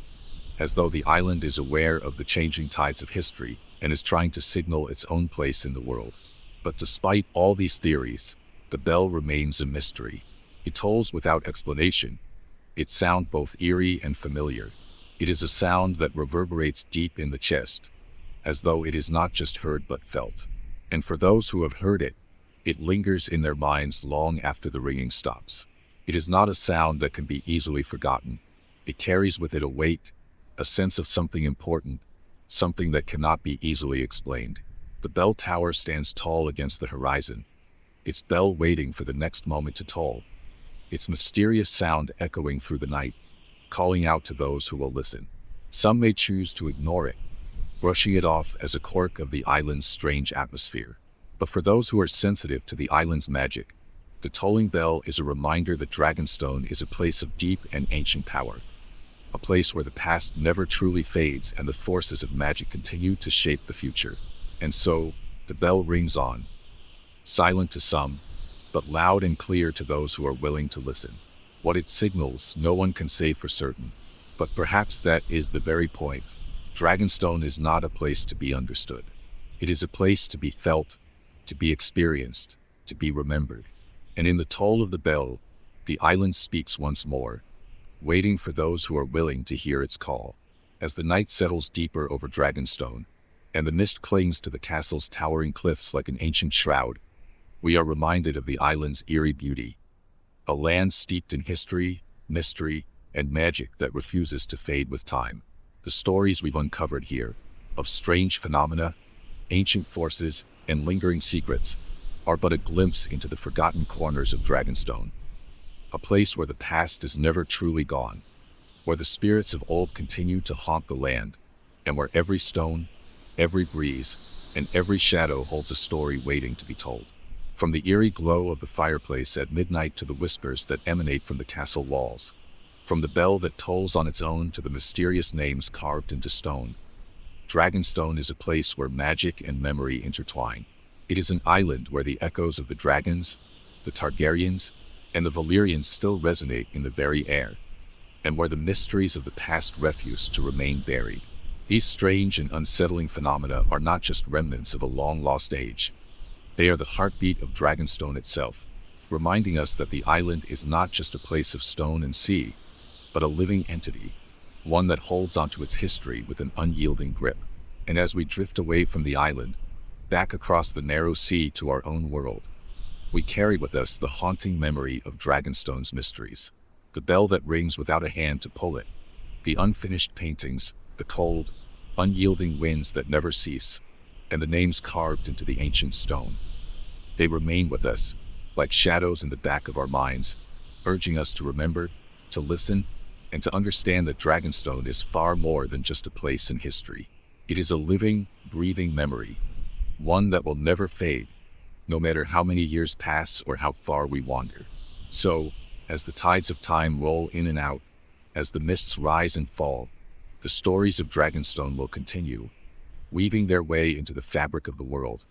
as though the island is aware of the changing tides of history and is trying to signal its own place in the world. But despite all these theories, the bell remains a mystery. It tolls without explanation, its sound both eerie and familiar. It is a sound that reverberates deep in the chest, as though it is not just heard but felt. And for those who have heard it, it lingers in their minds long after the ringing stops. It is not a sound that can be easily forgotten. It carries with it a weight, a sense of something important, something that cannot be easily explained. The bell tower stands tall against the horizon, its bell waiting for the next moment to toll, its mysterious sound echoing through the night, calling out to those who will listen. Some may choose to ignore it, brushing it off as a quirk of the island's strange atmosphere. But for those who are sensitive to the island's magic, the tolling bell is a reminder that Dragonstone is a place of deep and ancient power, a place where the past never truly fades and the forces of magic continue to shape the future. And so, the bell rings on, silent to some, but loud and clear to those who are willing to listen. What it signals, no one can say for certain, but perhaps that is the very point. Dragonstone is not a place to be understood. It is a place to be felt, to be experienced, to be remembered. And in the toll of the bell, the island speaks once more, waiting for those who are willing to hear its call. As the night settles deeper over Dragonstone, and the mist clings to the castle's towering cliffs like an ancient shroud, we are reminded of the island's eerie beauty, a land steeped in history, mystery, and magic that refuses to fade with time. The stories we've uncovered here, of strange phenomena, ancient forces, and lingering secrets, are but a glimpse into the forgotten corners of Dragonstone, a place where the past is never truly gone, where the spirits of old continue to haunt the land, and where every stone, every breeze, and every shadow holds a story waiting to be told. From the eerie glow of the fireplace at midnight to the whispers that emanate from the castle walls, from the bell that tolls on its own to the mysterious names carved into stone, Dragonstone is a place where magic and memory intertwine. It is an island where the echoes of the dragons, the Targaryens, and the Valyrians still resonate in the very air, and where the mysteries of the past refuse to remain buried. These strange and unsettling phenomena are not just remnants of a long-lost age. They are the heartbeat of Dragonstone itself, reminding us that the island is not just a place of stone and sea, but a living entity, one that holds onto its history with an unyielding grip. And as we drift away from the island, back across the narrow sea to our own world, we carry with us the haunting memory of Dragonstone's mysteries. The bell that rings without a hand to pull it, the unfinished paintings, the cold, unyielding winds that never cease, and the names carved into the ancient stone. They remain with us, like shadows in the back of our minds, urging us to remember, to listen, and to understand that Dragonstone is far more than just a place in history. It is a living, breathing memory, one that will never fade, no matter how many years pass or how far we wander. So, as the tides of time roll in and out, as the mists rise and fall, the stories of Dragonstone will continue, weaving their way into the fabric of the world,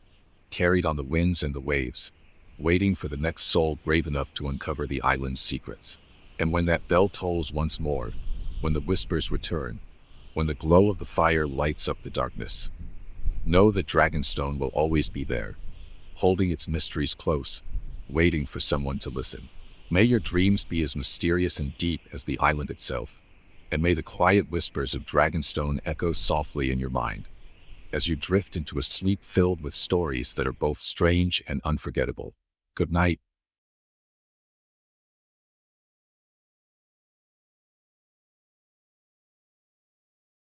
carried on the winds and the waves, waiting for the next soul brave enough to uncover the island's secrets. And when that bell tolls once more, when the whispers return, when the glow of the fire lights up the darkness, know that Dragonstone will always be there, holding its mysteries close, waiting for someone to listen. May your dreams be as mysterious and deep as the island itself, and may the quiet whispers of Dragonstone echo softly in your mind, as you drift into a sleep filled with stories that are both strange and unforgettable. Good night.